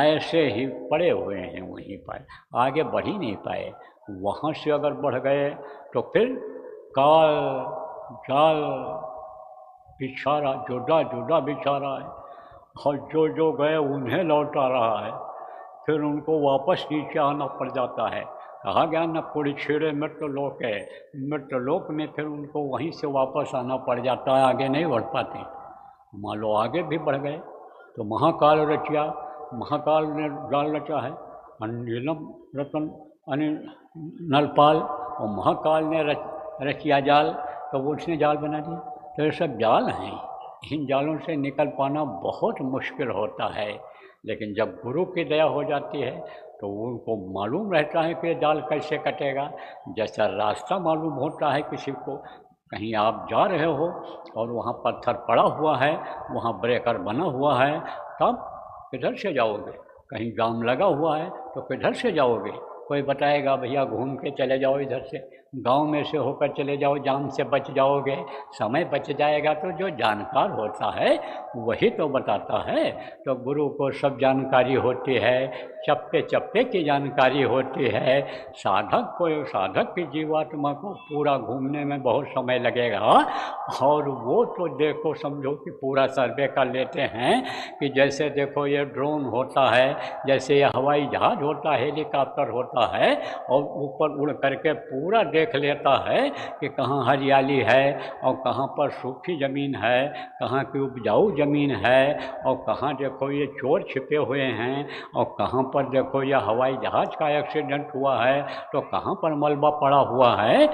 ऐसे ही पड़े हुए हैं वहीं पर, आगे बढ़ ही नहीं पाए। वहाँ से अगर बढ़ गए तो फिर काल जाल बिछा रहा, जुदा जुदा बिछा रहा है, और जो जो गए उन्हें लौटा रहा है। फिर उनको वापस नीचे आना पड़ जाता है। कहा गया न पूरी छेड़े मृत्युलोक है, मृत्युलोक में फिर उनको वहीं से वापस आना पड़ जाता है, आगे नहीं बढ़ पाते। मान लो आगे भी बढ़ गए तो महाकाल रचिया, महाकाल ने जाल रचा है, नीलम रतन नलपाल, और महाकाल ने रचिया जाल, तो वो उसने जाल बना दिया। तो ये सब जाल हैं, इन जालों से निकल पाना बहुत मुश्किल होता है। लेकिन जब गुरु की दया हो जाती है तो उनको मालूम रहता है कि जाल कैसे कटेगा। जैसा रास्ता मालूम होता है किसी को, कहीं आप जा रहे हो और वहाँ पत्थर पड़ा हुआ है, वहाँ ब्रेकर बना हुआ है, तब किधर से जाओगे? कहीं जाम लगा हुआ है तो किधर से जाओगे? कोई बताएगा भैया घूम के चले जाओ, इधर से गांव में से होकर चले जाओ, जाम से बच जाओगे, समय बच जाएगा। तो जो जानकार होता है वही तो बताता है। तो गुरु को सब जानकारी होती है, चप्पे चप्पे की जानकारी होती है। साधक को, साधक की जीवात्मा को पूरा घूमने में बहुत समय लगेगा, और वो तो देखो समझो कि पूरा सर्वे कर लेते हैं कि जैसे देखो ये ड्रोन होता है, जैसे ये हवाई जहाज होता है, हेलीकॉप्टर होता है, और ऊपर उड़ करके पूरा देख लेता है कि कहाँ हरियाली है और कहाँ पर सूखी ज़मीन है, कहाँ की उपजाऊ ज़मीन है, और कहाँ देखो ये चोर छिपे हुए हैं, और कहाँ पर देखो ये हवाई जहाज़ का एक्सीडेंट हुआ है तो कहाँ पर मलबा पड़ा हुआ है,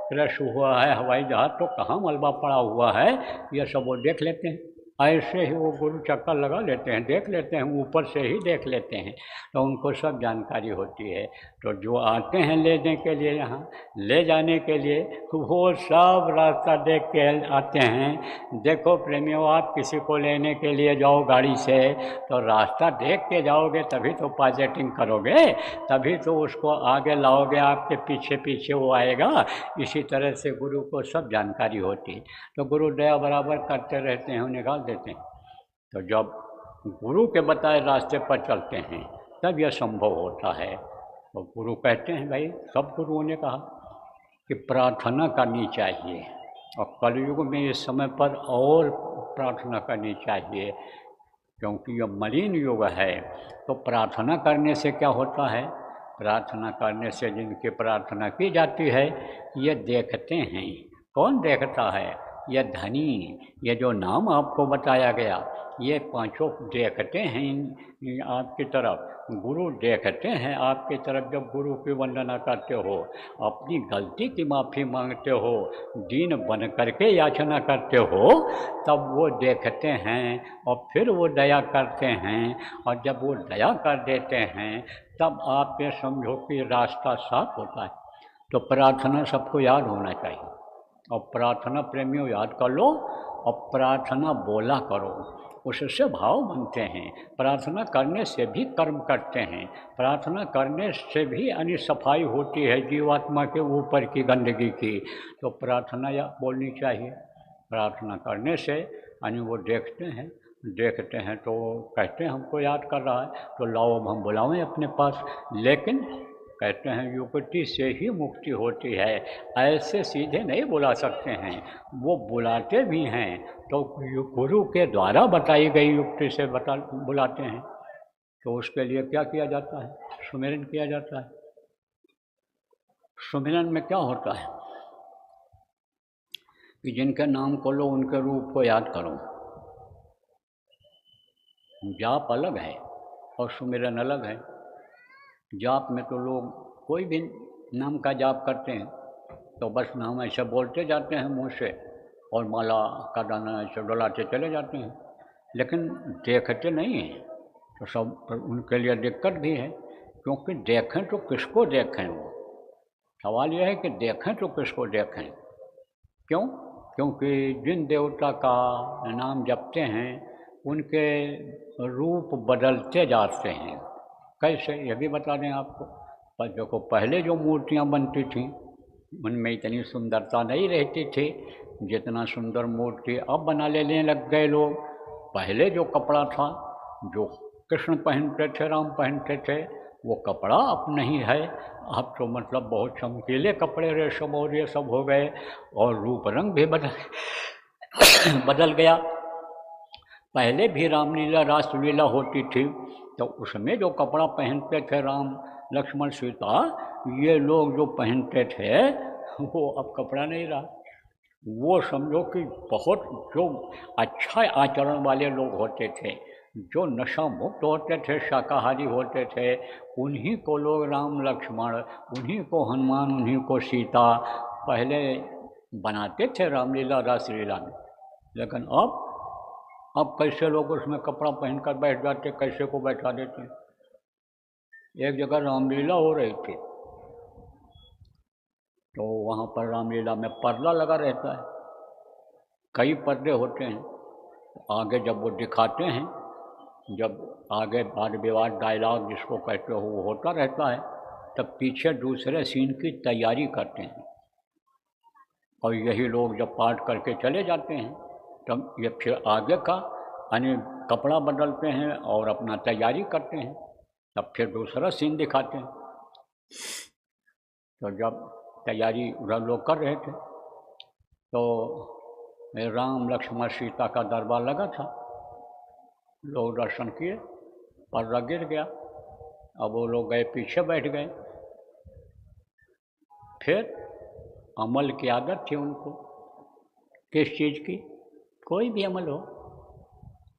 क्रैश हुआ है हवाई जहाज़ तो कहाँ मलबा पड़ा हुआ है, ये सब वो देख लेते हैं। ऐसे ही वो गुरु चक्कर लगा लेते हैं, देख लेते हैं, ऊपर से ही देख लेते हैं, तो उनको सब जानकारी होती है। तो जो आते हैं लेने के लिए, यहाँ ले जाने के लिए, वो सब रास्ता देख के आते हैं। देखो प्रेमियों, आप किसी को लेने के लिए जाओ गाड़ी से तो रास्ता देख के जाओगे, तभी तो पॉजिटिंग करोगे, तभी तो उसको आगे लाओगे, आपके पीछे पीछे वो आएगा। इसी तरह से गुरु को सब जानकारी होती, तो गुरु दया बराबर करते रहते हैं, निकाल देते हैं। तो जब गुरु के बताए रास्ते पर चलते हैं तब यह संभव होता है। तो गुरु कहते हैं, भाई सब गुरुओं ने कहा कि प्रार्थना करनी चाहिए, और कलयुग में इस समय पर और प्रार्थना करनी चाहिए, क्योंकि यह मलिन युग है। तो प्रार्थना करने से क्या होता है? प्रार्थना करने से जिनकी प्रार्थना की जाती है ये देखते हैं। कौन देखता है? ये धनी, ये जो नाम आपको बताया गया, ये पांचों देखते हैं आपकी तरफ। गुरु देखते हैं आपकी तरफ। जब गुरु की वंदना करते हो, अपनी गलती की माफ़ी मांगते हो, दीन बन करके याचना करते हो, तब वो देखते हैं और फिर वो दया करते हैं। और जब वो दया कर देते हैं तब आप ये समझो कि रास्ता साफ होता है। तो प्रार्थना सबको याद होना चाहिए, और प्रार्थना प्रेमियों याद कर लो, और प्रार्थना बोला करो, उससे भाव बनते हैं। प्रार्थना करने से भी कर्म करते हैं, प्रार्थना करने से भी यानी सफाई होती है जीवात्मा के ऊपर की गंदगी की। तो प्रार्थना या बोलनी चाहिए। प्रार्थना करने से यानी वो देखते हैं तो कहते हैं हमको याद कर रहा है, तो लाओ अब हम बुलावें अपने पास। लेकिन कहते हैं युक्ति से ही मुक्ति होती है, ऐसे सीधे नहीं बुला सकते हैं। वो बुलाते भी हैं तो गुरु के द्वारा बताई गई युक्ति से बुलाते हैं। तो उसके लिए क्या किया जाता है? सुमिरन किया जाता है। सुमिरन में क्या होता है कि जिनके नाम को लो उनके रूप को याद करो। जाप अलग है और सुमिरन अलग है। जाप में तो लोग कोई भी नाम का जाप करते हैं तो बस नाम ऐसे बोलते जाते हैं मुँह से, और माला का दाना ऐसे डलाते चले जाते हैं, लेकिन देखते नहीं हैं। तो सब उनके लिए दिक्कत भी है, क्योंकि देखें तो किसको देखें? वो सवाल यह है कि देखें तो किसको देखें? क्यों? क्योंकि जिन देवता का नाम जपते हैं उनके रूप बदलते जाते हैं। कैसे, ये भी बता दें आपको। पर देखो, पहले जो मूर्तियाँ बनती थीं उनमें इतनी सुंदरता नहीं रहती थी जितना सुंदर मूर्ति अब बना लेने लग गए लोग। पहले जो कपड़ा था, जो कृष्ण पहनते थे, राम पहनते थे, वो कपड़ा अब नहीं है। अब तो मतलब बहुत चमकीले कपड़े, रेशम और ये सब हो गए, और रूप रंग भी बदल गया। पहले भी रामलीला रासलीला होती थी, तो उसमें जो कपड़ा पहनते थे राम लक्ष्मण सीता, ये लोग जो पहनते थे वो अब कपड़ा नहीं रहा। वो समझो कि बहुत जो अच्छा आचरण वाले लोग होते थे, जो नशा मुक्त होते थे, शाकाहारी होते थे, उन्हीं को लोग राम लक्ष्मण, उन्हीं को हनुमान, उन्हीं को सीता पहले बनाते थे रामलीला रासलीला में। लेकिन अब कैसे लोग उसमें कपड़ा पहनकर बैठ जाते, कैसे को बैठा देते। एक जगह रामलीला हो रही थी तो वहाँ पर रामलीला में पर्दा लगा रहता है, कई पर्दे होते हैं। आगे जब वो दिखाते हैं, जब आगे वाद विवाद डायलॉग जिसको कहते हो वो होता रहता है, तब पीछे दूसरे सीन की तैयारी करते हैं, और यही लोग जब पाठ करके चले जाते हैं तब ये फिर आगे का यानी कपड़ा बदलते हैं और अपना तैयारी करते हैं, तब फिर दूसरा सीन दिखाते हैं। तो जब तैयारी उधर लोग कर रहे थे तो राम लक्ष्मण सीता का दरबार लगा था, लोग दर्शन किए, पर्दा गिर गया। अब वो लोग गए पीछे बैठ गए। फिर अमल की आदत थी उनको, किस चीज़ की? कोई भी अमल हो।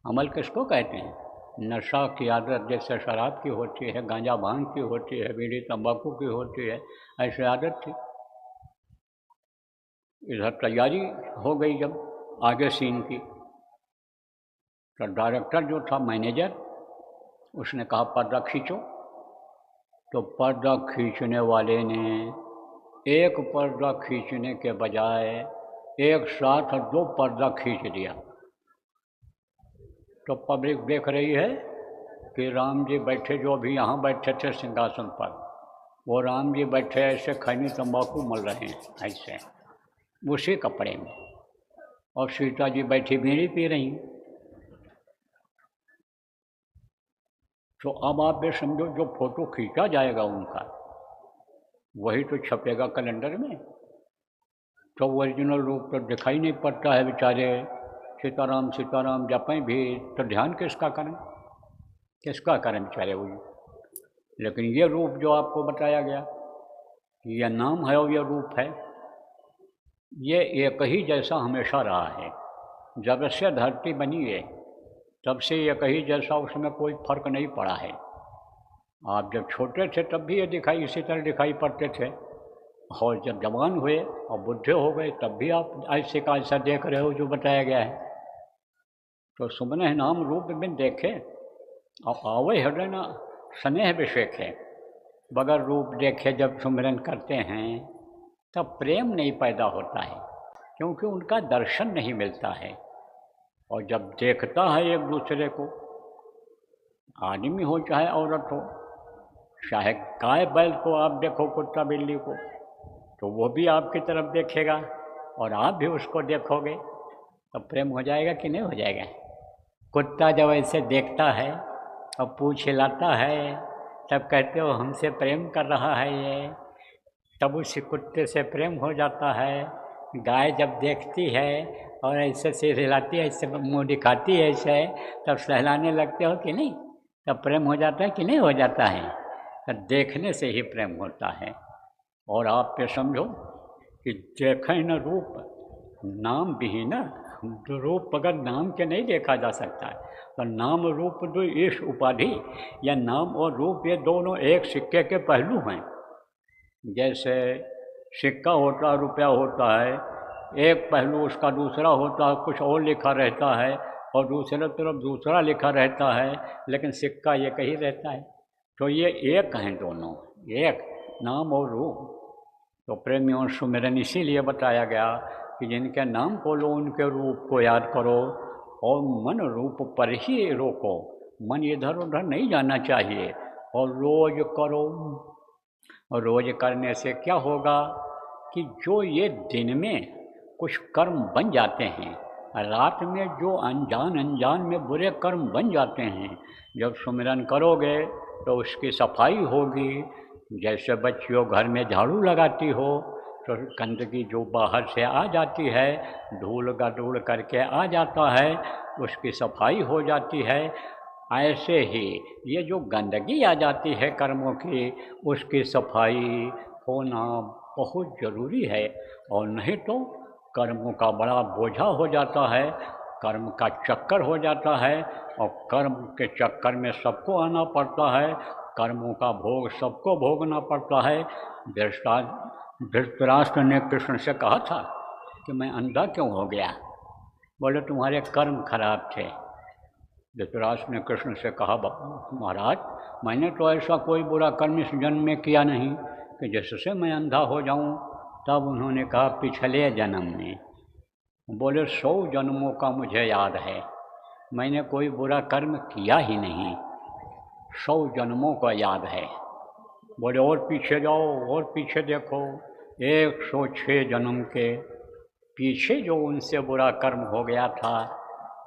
अमल किसको कहते हैं? नशा की आदत जैसे शराब की होती है, गांजा भांग की होती है, बीड़ी तंबाकू की होती है, ऐसे आदत थी। इधर तैयारी हो गई जब आगे सीन की, तो डायरेक्टर जो था, मैनेजर, उसने कहा पर्दा खींचो। तो पर्दा खींचने वाले ने एक पर्दा खींचने के बजाय एक साथ 2 पर्दा खींच दिया। तो पब्लिक देख रही है कि राम जी बैठे, जो अभी यहाँ बैठे थे सिंहासन पर, वो राम जी बैठे ऐसे खैनी तंबाकू मल रहे हैं ऐसे उसी कपड़े में, और सीता जी बैठी बीड़ी पी रही। तो अब आप ये समझो, जो फोटो खींचा जाएगा उनका वही तो छपेगा कैलेंडर में, तो ओरिजिनल रूप तो दिखाई नहीं पड़ता है। बेचारे सीताराम जपें भी तो ध्यान किसका करें बेचारे वही। लेकिन ये रूप जो आपको बताया गया, यह नाम है और यह रूप है, ये एक ही जैसा हमेशा रहा है। जब से धरती बनी है तब से एक ही जैसा, उसमें कोई फर्क नहीं पड़ा है। आप जब छोटे थे तब भी ये इसी तरह दिखाई पड़ते थे, और जब जवान हुए और बुढ़े हो गए तब भी आप ऐसे का ऐसा देख रहे हो जो बताया गया है। तो सुमने नाम रूप में देखे और आवे हृदय न स्नेह विषेखे। बगैर रूप देखे जब सुमिरन करते हैं तब प्रेम नहीं पैदा होता है, क्योंकि उनका दर्शन नहीं मिलता है। और जब देखता है एक दूसरे को, आदमी हो चाहे औरत हो, चाहे गाय बैल को आप देखो, कुत्ता बिल्ली को, तो वो भी आपकी तरफ देखेगा और आप भी उसको देखोगे, तब प्रेम हो जाएगा कि नहीं हो जाएगा। कुत्ता जब ऐसे देखता है और पूँछ हिलाता है तब कहते हो हमसे प्रेम कर रहा है ये, तब उसी कुत्ते से प्रेम हो जाता है। गाय जब देखती है और ऐसे सिर हिलाती है, ऐसे मुँह दिखाती है ऐसे, तब सहलाने लगते हो कि नहीं, तब प्रेम हो जाता है कि नहीं हो जाता है। तो देखने से ही प्रेम होता है। और आप ये समझो कि देखें न रूप, नाम भी न रूप, अगर नाम के नहीं देखा जा सकता है तो नाम रूप दो ईश उपाधि, या नाम और रूप ये दोनों एक सिक्के के पहलू हैं। जैसे सिक्का होता है, रुपया होता है, एक पहलू उसका दूसरा होता है, कुछ और लिखा रहता है, और दूसरे तरफ दूसरा लिखा रहता है, लेकिन सिक्का ये कहीं रहता है। तो ये एक हैं दोनों, एक नाम और रूप। तो प्रेमियों सुमिरन इसीलिए बताया गया कि जिनके नाम को लो उनके रूप को याद करो, और मन रूप पर ही रोको। मन इधर उधर नहीं जाना चाहिए, और रोज करो। और रोज करने से क्या होगा कि जो ये दिन में कुछ कर्म बन जाते हैं, रात में जो अनजान में बुरे कर्म बन जाते हैं, जब सुमिरन करोगे तो उसकी सफाई होगी। जैसे बच्चियों घर में झाड़ू लगाती हो तो गंदगी जो बाहर से आ जाती है, धूल गधूल करके आ जाता है, उसकी सफाई हो जाती है। ऐसे ही ये जो गंदगी आ जाती है कर्मों की, उसकी सफाई होना बहुत ज़रूरी है। और नहीं तो कर्मों का बड़ा बोझा हो जाता है, कर्म का चक्कर हो जाता है, और कर्म के चक्कर में सबको आना पड़ता है, कर्मों का भोग सबको भोगना पड़ता है। धृतराष्ट्र ने कृष्ण से कहा था कि मैं अंधा क्यों हो गया? बोले तुम्हारे कर्म खराब थे। धृतराष्ट्र ने कृष्ण से कहा महाराज, मैंने तो ऐसा कोई बुरा कर्म इस जन्म में किया नहीं कि जिससे मैं अंधा हो जाऊं। तब उन्होंने कहा पिछले जन्म में। बोले 100 जन्मों का मुझे याद है, मैंने कोई बुरा कर्म किया ही नहीं, 100 जन्मों का याद है। बोले और पीछे जाओ, और पीछे देखो, 106 जन्म के पीछे जो उनसे बुरा कर्म हो गया था,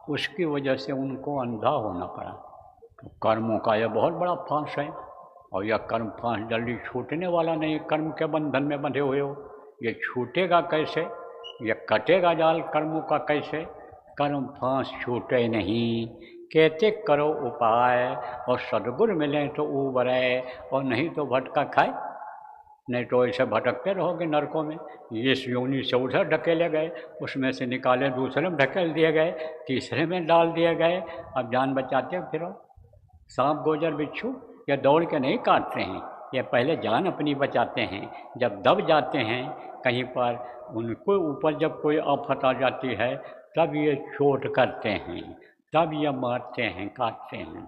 उसकी वजह से उनको अंधा होना पड़ा। तो कर्मों का यह बहुत बड़ा फांस है, और यह कर्म फांस जल्दी छूटने वाला नहीं। कर्म के बंधन में बंधे हुए हो, ये छूटेगा कैसे? यह कटेगा जाल कर्मों का कैसे? कर्म फांस छूटे नहीं, कहते करो उपाय, और सद्गुरु मिले तो उबरे, और नहीं तो भटका खाए। नहीं तो ऐसे भटकते रहोगे नरकों में। इस योनि से उधर ढकेले गए, उसमें से निकाले दूसरे में ढकेल दिए गए, तीसरे में डाल दिए गए। अब जान बचाते फिरो। सांप गोजर बिच्छू ये दौड़ के नहीं काटते हैं, ये पहले जान अपनी बचाते हैं। जब दब जाते हैं कहीं पर, उनको ऊपर जब कोई आफत आ जाती है, तब ये चोट करते हैं, तब ये मारते हैं, काटते हैं।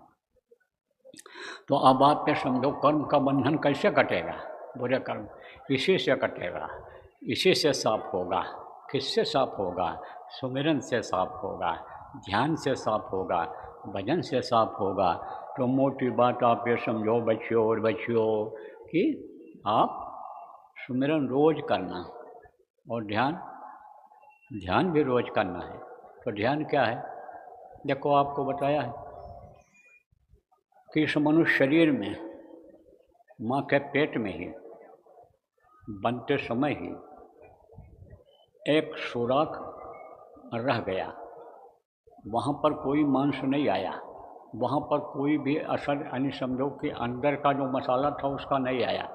तो अब आप ये समझो कर्म का बंधन कैसे कटेगा? बुरे कर्म इसी से कटेगा, इसी से साफ होगा। किससे साफ होगा? सुमिरन से साफ होगा, ध्यान से साफ होगा, भजन से साफ होगा। तो मोटी बात आप ये समझो बच्चियों और बच्चियों कि आप सुमिरन रोज करना और ध्यान भी रोज करना है। तो ध्यान क्या है? देखो आपको बताया है कि इस मनुष्य शरीर में माँ के पेट में ही बनते समय ही एक सुराख रह गया। वहाँ पर कोई मांस नहीं आया, वहाँ पर कोई भी असर यानी समझो कि अंदर का जो मसाला था उसका नहीं आया।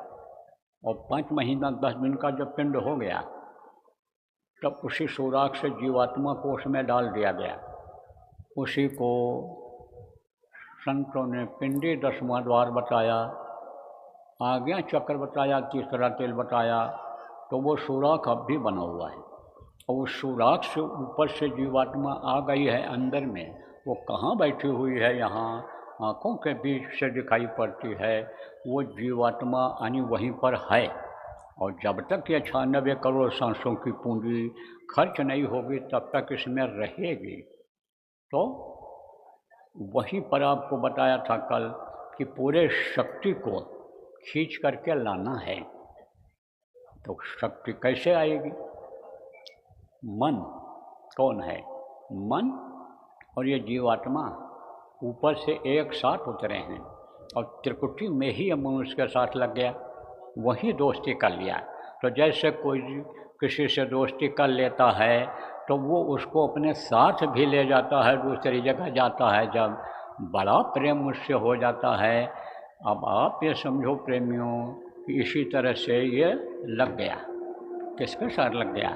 और 5 महीना 10 दिन का जब पिंड हो गया तब उसी सुराख से जीवात्मा को उसमें डाल दिया गया। उसी को संतों ने पिंडी 10वां द्वार बताया, आज्ञा चक्र बताया, तीसरा तेल बताया। तो वो सुराख अब भी बना हुआ है और उस सुराख से ऊपर से जीवात्मा आ गई है अंदर में। वो कहाँ बैठी हुई है? यहाँ आँखों के बीच से दिखाई पड़ती है। वो जीवात्मा यानी वहीं पर है। और जब तक ये 96 करोड़ सांसों की पूंजी खर्च नहीं होगी तब तक इसमें रहेगी। तो वहीं पर आपको बताया था कल कि पूरे शक्ति को खींच करके लाना है। तो शक्ति कैसे आएगी? मन कौन है? मन और ये जीवात्मा ऊपर से एक साथ उतरे हैं और त्रिकुटी में ही मनुष्य के साथ लग गया, वही दोस्ती कर लिया। तो जैसे कोई किसी से दोस्ती कर लेता है तो वो उसको अपने साथ भी ले जाता है, दूसरी जगह जाता है। जब बड़ा प्रेम उससे हो जाता है, अब आप ये समझो प्रेमियों कि इसी तरह से ये लग गया। किसके साथ लग गया?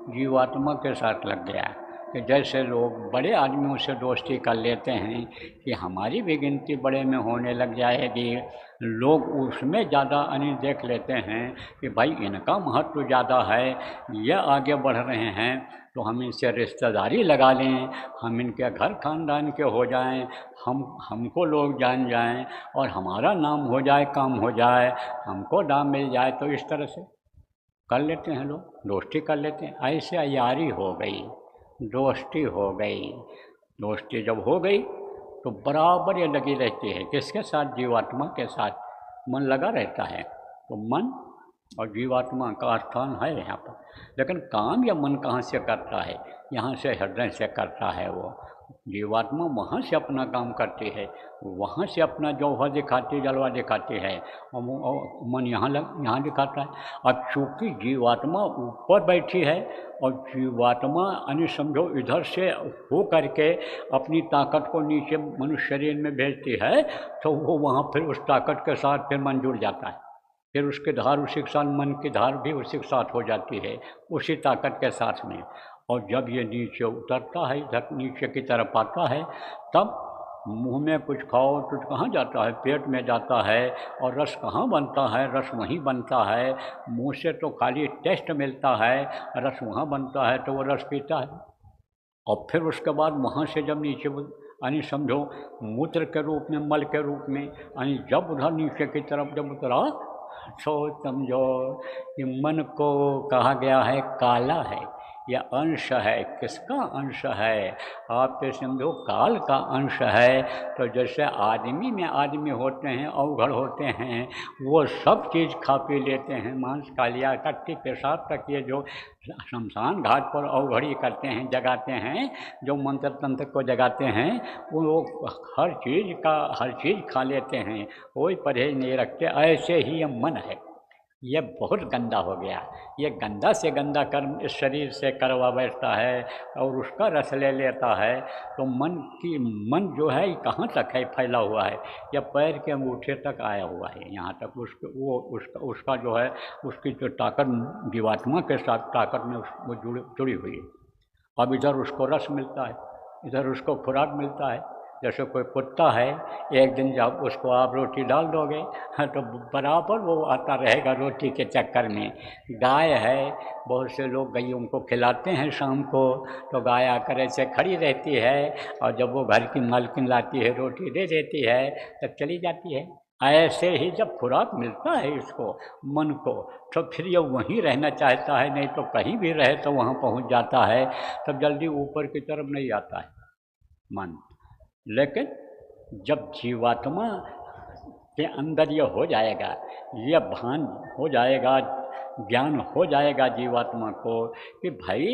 जीवात्मा के साथ लग गया। कि जैसे लोग बड़े आदमियों से दोस्ती कर लेते हैं कि हमारी भी गिनती बड़े में होने लग जाएगी, लोग उसमें ज़्यादा अनिल देख लेते हैं कि भाई इनका महत्व ज़्यादा है, ये आगे बढ़ रहे हैं तो हम इनसे रिश्तेदारी लगा लें, हम इनके घर खानदान के हो जाएं, हमको लोग जान जाएं और हमारा नाम हो जाए, काम हो जाए, हमको दाम मिल जाए। तो इस तरह से कर लेते हैं लोग, दोस्ती कर लेते हैं। ऐसे यारी हो गई, दोस्ती हो गई। दोस्ती जब हो गई तो बराबर ये लगी रहती है। किसके साथ? जीवात्मा के साथ मन लगा रहता है। तो मन और जीवात्मा का स्थान है यहाँ पर। लेकिन काम या मन कहाँ से करता है? यहाँ से हृदय से करता है। वो जीवात्मा वहाँ से अपना काम करती है, वहाँ से अपना जौहर दिखाती, जलवा दिखाती है और मन यहाँ दिखाता है। अब चूँकि जीवात्मा ऊपर बैठी है और जीवात्मा यानी समझो इधर से हो करके अपनी ताकत को नीचे मनुष्य शरीर में भेजती है, तो वो वहाँ फिर उस ताकत के साथ फिर मन जुड़ जाता है। फिर उसकी धार उसी के साथ, मन की धार भी उसी के साथ हो जाती है, उसी ताकत के साथ में। और जब ये नीचे उतरता है, इधर नीचे की तरफ आता है, तब मुंह में कुछ खाओ तो कहाँ जाता है? पेट में जाता है। और रस कहाँ बनता है? रस वहीं बनता है। मुंह से तो खाली टेस्ट मिलता है, रस वहाँ बनता है तो वो रस पीता है। और फिर उसके बाद वहाँ से जब नीचे यानी समझो मूत्र के रूप में, मल के रूप में, यानी जब उधर नीचे की तरफ जब उतरा तो समझो कि मन को कहा गया है काला है, यह अंश है। किसका अंश है? आप ये समझो काल का अंश है। तो जैसे आदमी में आदमी होते हैं, अवघड़ होते हैं, वो सब चीज़ खा पी लेते हैं, मांस खा लिया, कट्टी पेशाब तक ये जो शमशान घाट पर अवघड़ी करते हैं, जगाते हैं, जो मंत्र तंत्र को जगाते हैं, वो हर चीज़ खा लेते हैं, कोई परहेज नहीं रखते। ऐसे ही ये मन है, ये बहुत गंदा हो गया। ये गंदा से गंदा कर्म इस शरीर से करवा बैठता है और उसका रस ले लेता है। तो मन जो है ये कहाँ तक है फैला हुआ है? या पैर के अंगूठे तक आया हुआ है, यहाँ तक उसका जो है, उसकी जो ताकत जीवात्मा के साथ ताकत में वो जुड़ी हुई है। अब इधर उसको रस मिलता है, इधर उसको खुराक मिलता है, जैसे कोई कुत्ता है, एक दिन जब उसको आप रोटी डाल दोगे तो बराबर वो आता रहेगा रोटी के चक्कर में। गाय है, बहुत से लोग गैयों को खिलाते हैं शाम को, तो गाय आकर ऐसे खड़ी रहती है और जब वो घर की मालकिन लाती है रोटी दे देती है तब चली जाती है। ऐसे ही जब खुराक मिलता है इसको मन को, तो फिर ये वहीं रहना चाहता है, नहीं तो कहीं भी रहे तो वहाँ पहुँच जाता है, तब जल्दी ऊपर की तरफ नहीं आता है मन। लेकिन जब जीवात्मा के अंदर ये हो जाएगा, ये भान हो जाएगा, ज्ञान हो जाएगा जीवात्मा को कि भाई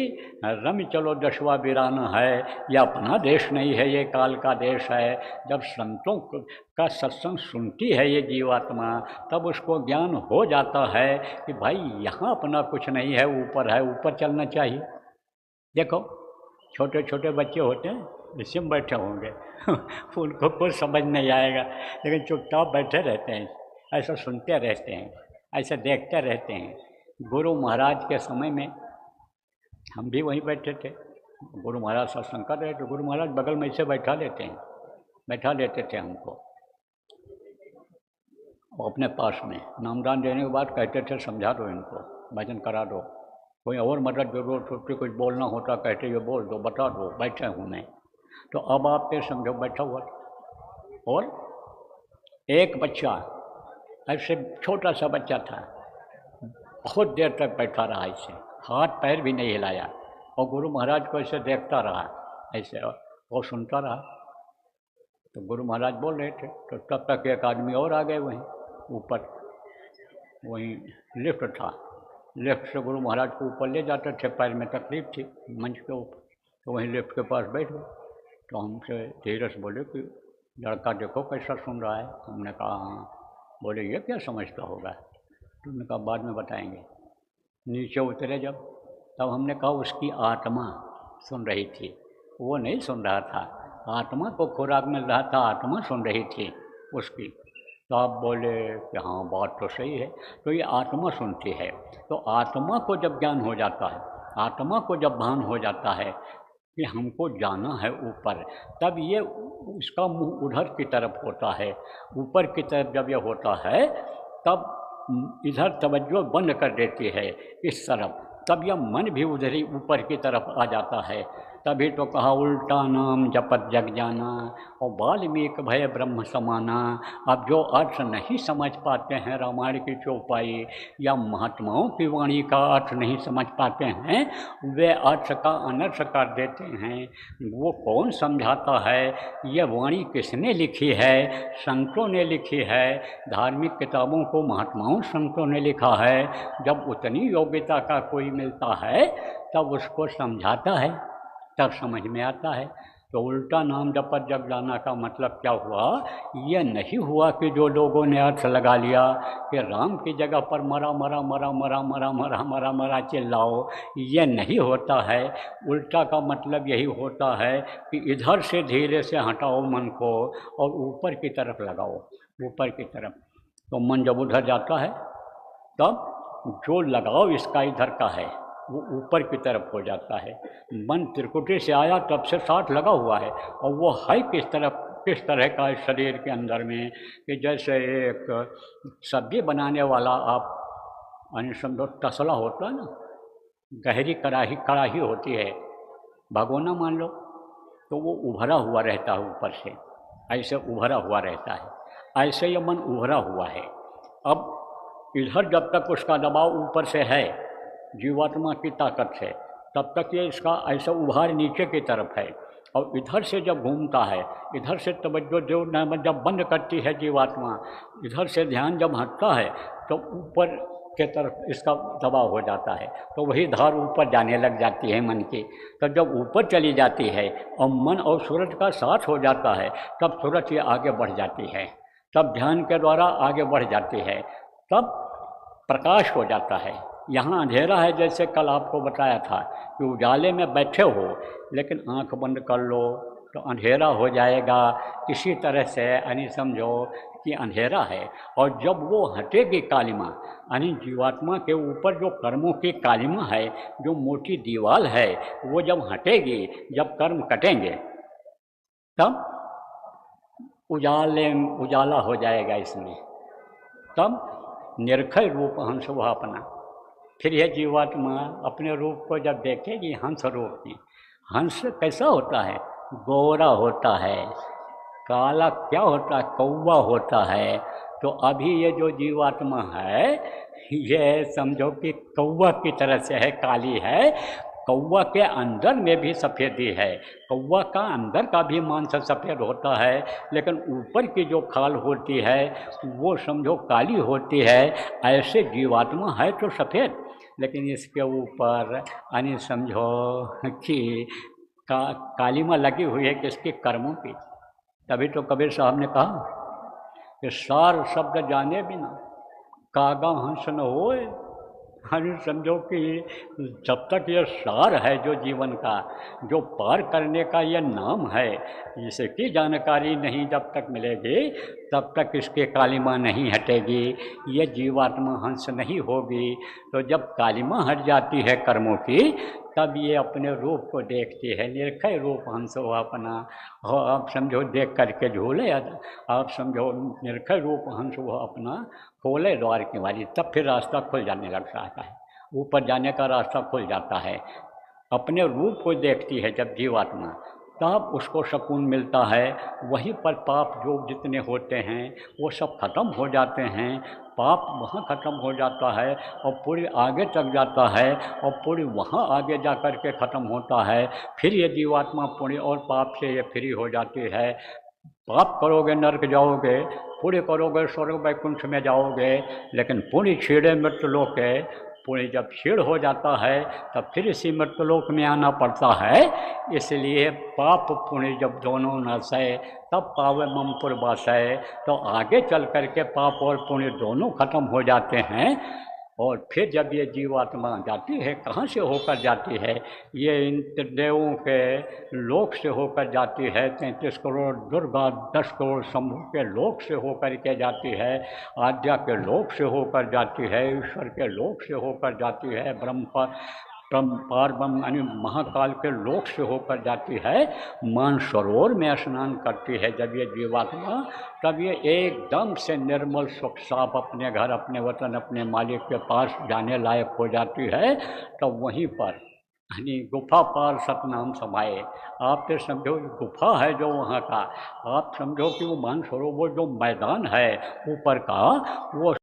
रम चलो दशवा वीराना है, यह अपना देश नहीं है, ये काल का देश है। जब संतों का सत्संग सुनती है ये जीवात्मा, तब उसको ज्ञान हो जाता है कि भाई यहाँ अपना कुछ नहीं है, ऊपर है, ऊपर चलना चाहिए। देखो छोटे छोटे बच्चे होते हैं, रिश्ते में बैठे होंगे उनको कुछ समझ नहीं आएगा, लेकिन चुपचाप बैठे रहते हैं, ऐसा सुनते रहते हैं, ऐसा देखते रहते हैं। गुरु महाराज के समय में हम भी वहीं बैठे थे, गुरु महाराज सत्संग कर रहे थे, गुरु महाराज बगल में इसे बैठा लेते थे हमको अपने पास में। नामदान देने के बाद कहते थे समझा दो इनको, भजन करा दो, कोई और मदद जरूरत होती, कुछ बोलना होता कहते ये बोल दो, बता दो, बैठे हूँ मैं। तो अब आप ये समझो बैठा हुआ, और एक बच्चा ऐसे छोटा सा बच्चा था, बहुत देर तक बैठा रहा, ऐसे हाथ पैर भी नहीं हिलाया, और गुरु महाराज को ऐसे देखता रहा ऐसे, और सुनता रहा। तो गुरु महाराज बोल रहे थे, तो तब तक एक आदमी और आ गए वहीं ऊपर, वहीं लिफ्ट था, लिफ्ट से गुरु महाराज को ऊपर ले जाते थे, पैर में तकलीफ थी मंच के ऊपर, तो वहीं लिफ्ट के पास बैठ गए। तो हमसे धीरे से बोले कि लड़का देखो कैसा सुन रहा है। हमने कहा हाँ। बोले ये क्या समझता होगा? तो हमने कहा बाद में बताएंगे। नीचे उतरे जब, तब हमने कहा उसकी आत्मा सुन रही थी, वो नहीं सुन रहा था, आत्मा को खुराक मिल रहा था, आत्मा सुन रही थी उसकी। तो आप बोले कि हाँ बात तो सही है, तो ये आत्मा सुनती है। तो आत्मा को जब ज्ञान हो जाता है, आत्मा को जब भान हो जाता है कि हमको जाना है ऊपर, तब ये उसका मुंह उधर की तरफ होता है, ऊपर की तरफ जब ये होता है तब इधर तवज्जो बंद कर देती है इस तरफ, तब यह मन भी उधर ही ऊपर की तरफ आ जाता है। तभी तो कहा उल्टा नाम जपत जग जाना और वाल्मीकि भय ब्रह्म समाना। अब जो अर्थ नहीं समझ पाते हैं रामायण की चौपाई या महात्माओं की वाणी का अर्थ नहीं समझ पाते हैं, वे अर्थ का अनर्थ कर देते हैं। वो कौन समझाता है? ये वाणी किसने लिखी है? संतों ने लिखी है, धार्मिक किताबों को महात्माओं संतों ने लिखा है। जब उतनी योग्यता का कोई मिलता है तब उसको समझाता है, तब समझ में आता है। तो उल्टा नाम जपत जग जाना का मतलब क्या हुआ? ये नहीं हुआ कि जो लोगों ने अर्थ लगा लिया कि राम की जगह पर मरा मरा मरा मरा मरा मरा मरा मरा चिल्लाओ, ये नहीं होता है। उल्टा का मतलब यही होता है कि इधर से धीरे से हटाओ मन को और ऊपर की तरफ लगाओ, ऊपर की तरफ। तो मन जब उधर जाता है तब जो लगाव इसका इधर का है वो ऊपर की तरफ हो जाता है। मन त्रिकुटी से आया तब से साथ लगा हुआ है, और वो है किस तरह का है शरीर के अंदर में कि जैसे एक सब्जी बनाने वाला आप समझो तसला होता है ना, गहरी कड़ाही होती है, भगोना मान लो, तो वो उभरा हुआ रहता है ऊपर से, ऐसे उभरा हुआ रहता है। ऐसे ये मन उभरा हुआ है। अब इधर जब तक उसका दबाव ऊपर से है जीवात्मा की ताकत से, तब तक ये इसका ऐसा उभार नीचे की तरफ है। और इधर से जब घूमता है, इधर से तवज्जो जब बंद करती है जीवात्मा, इधर से ध्यान जब हटता है तो ऊपर के तरफ इसका दबाव हो जाता है, तो वही धार ऊपर जाने लग जाती है मन की। तब जब ऊपर चली जाती है और मन और सूरज का साथ हो जाता है, तब सूरज ये आगे बढ़ जाती है, तब ध्यान के द्वारा आगे बढ़ जाती है, तब प्रकाश हो जाता है। यहाँ अंधेरा है, जैसे कल आपको बताया था कि उजाले में बैठे हो लेकिन आंख बंद कर लो तो अंधेरा हो जाएगा। इसी तरह से यानी समझो कि अंधेरा है, और जब वो हटेगी कालिमा, यानी जीवात्मा के ऊपर जो कर्मों की कालिमा है, जो मोटी दीवार है, वो जब हटेगी, जब कर्म कटेंगे, तब उजाला हो जाएगा इसमें। तब निर्खय रूप हंस वह अपना। फिर यह जीवात्मा अपने रूप को जब देखेगी हंस रूप में, हंस कैसा होता है? गोरा होता है। काला क्या होता है? कौवा होता है। तो अभी ये जो जीवात्मा है ये समझो कि कौवा की तरह से है, काली है। कौवा के अंदर में भी सफ़ेदी है। कौवा का अंदर का भी मांस सफ़ेद होता है, लेकिन ऊपर की जो खाल होती है वो समझो काली होती है। ऐसे जीवात्मा है तो सफ़ेद, लेकिन इसके ऊपर यानी समझो कि कालीमा लगी हुई है किसके? कर्मों की। तभी तो कबीर साहब ने कहा कि सार शब्द जाने बिना कागा हंस न होए। यानी समझो कि जब तक ये सार है जो जीवन का, जो पार करने का ये नाम है, इसकी जानकारी नहीं जब तक मिलेगी तब तक इसके कालिमा नहीं हटेगी, ये जीवात्मा हंस नहीं होगी। तो जब कालिमा हट जाती है कर्मों की, तब ये अपने रूप को देखती है। निर्खय रूप हंस हो अपना। हो आप समझो देख करके झूले, आप समझो निर्खय रूप हंस हो अपना, खोले द्वार की बारी, तब फिर रास्ता खुल जाने लगता है। ऊपर जाने का रास्ता खुल जाता है। अपने रूप को देखती है जब जीवात्मा, तब उसको सुकून मिलता है। वहीं पर पाप जो जितने होते हैं वो सब खत्म हो जाते हैं। पाप वहाँ खत्म हो जाता है और पूरी आगे तक जाता है, और पूरी वहाँ आगे जा कर के ख़त्म होता है। फिर ये जीवात्मा पूरी और पाप से ये फ्री हो जाती है। पाप करोगे नरक जाओगे, पुण्य करोगे स्वर्ग वैकुंठ में जाओगे। लेकिन पुण्य छीड़े मृत्युलोक है। पुण्य जब छीड़ हो जाता है तब फिर इसी मृत्युलोक में आना पड़ता है। इसलिए पाप पुण्य जब दोनों नशे तब पावे मम पुरवासय। तो आगे चल कर के पाप और पुण्य दोनों खत्म हो जाते हैं। और फिर जब ये जीवात्मा जाती है, कहाँ से होकर जाती है? ये इन देवों के लोक से होकर जाती है। 33 करोड़ दुर्गा, 10 करोड़ शंभु के लोक से होकर के जाती है। आद्या के लोक से होकर जाती है। ईश्वर के लोक से होकर जाती है। पार ब्रह्म यानी महाकाल के लोक से होकर जाती है। मानसरोवर में स्नान करती है जब ये जीवात्मा, तब ये एकदम से निर्मल सुख साफ अपने घर, अपने वतन, अपने मालिक के पास जाने लायक हो जाती है। तब वहीं पर यानी गुफा पार सतनाम समाये। आप तो समझो गुफा है जो वहाँ का, आप समझो कि वो मानसरोवर जो मैदान है ऊपर का, वो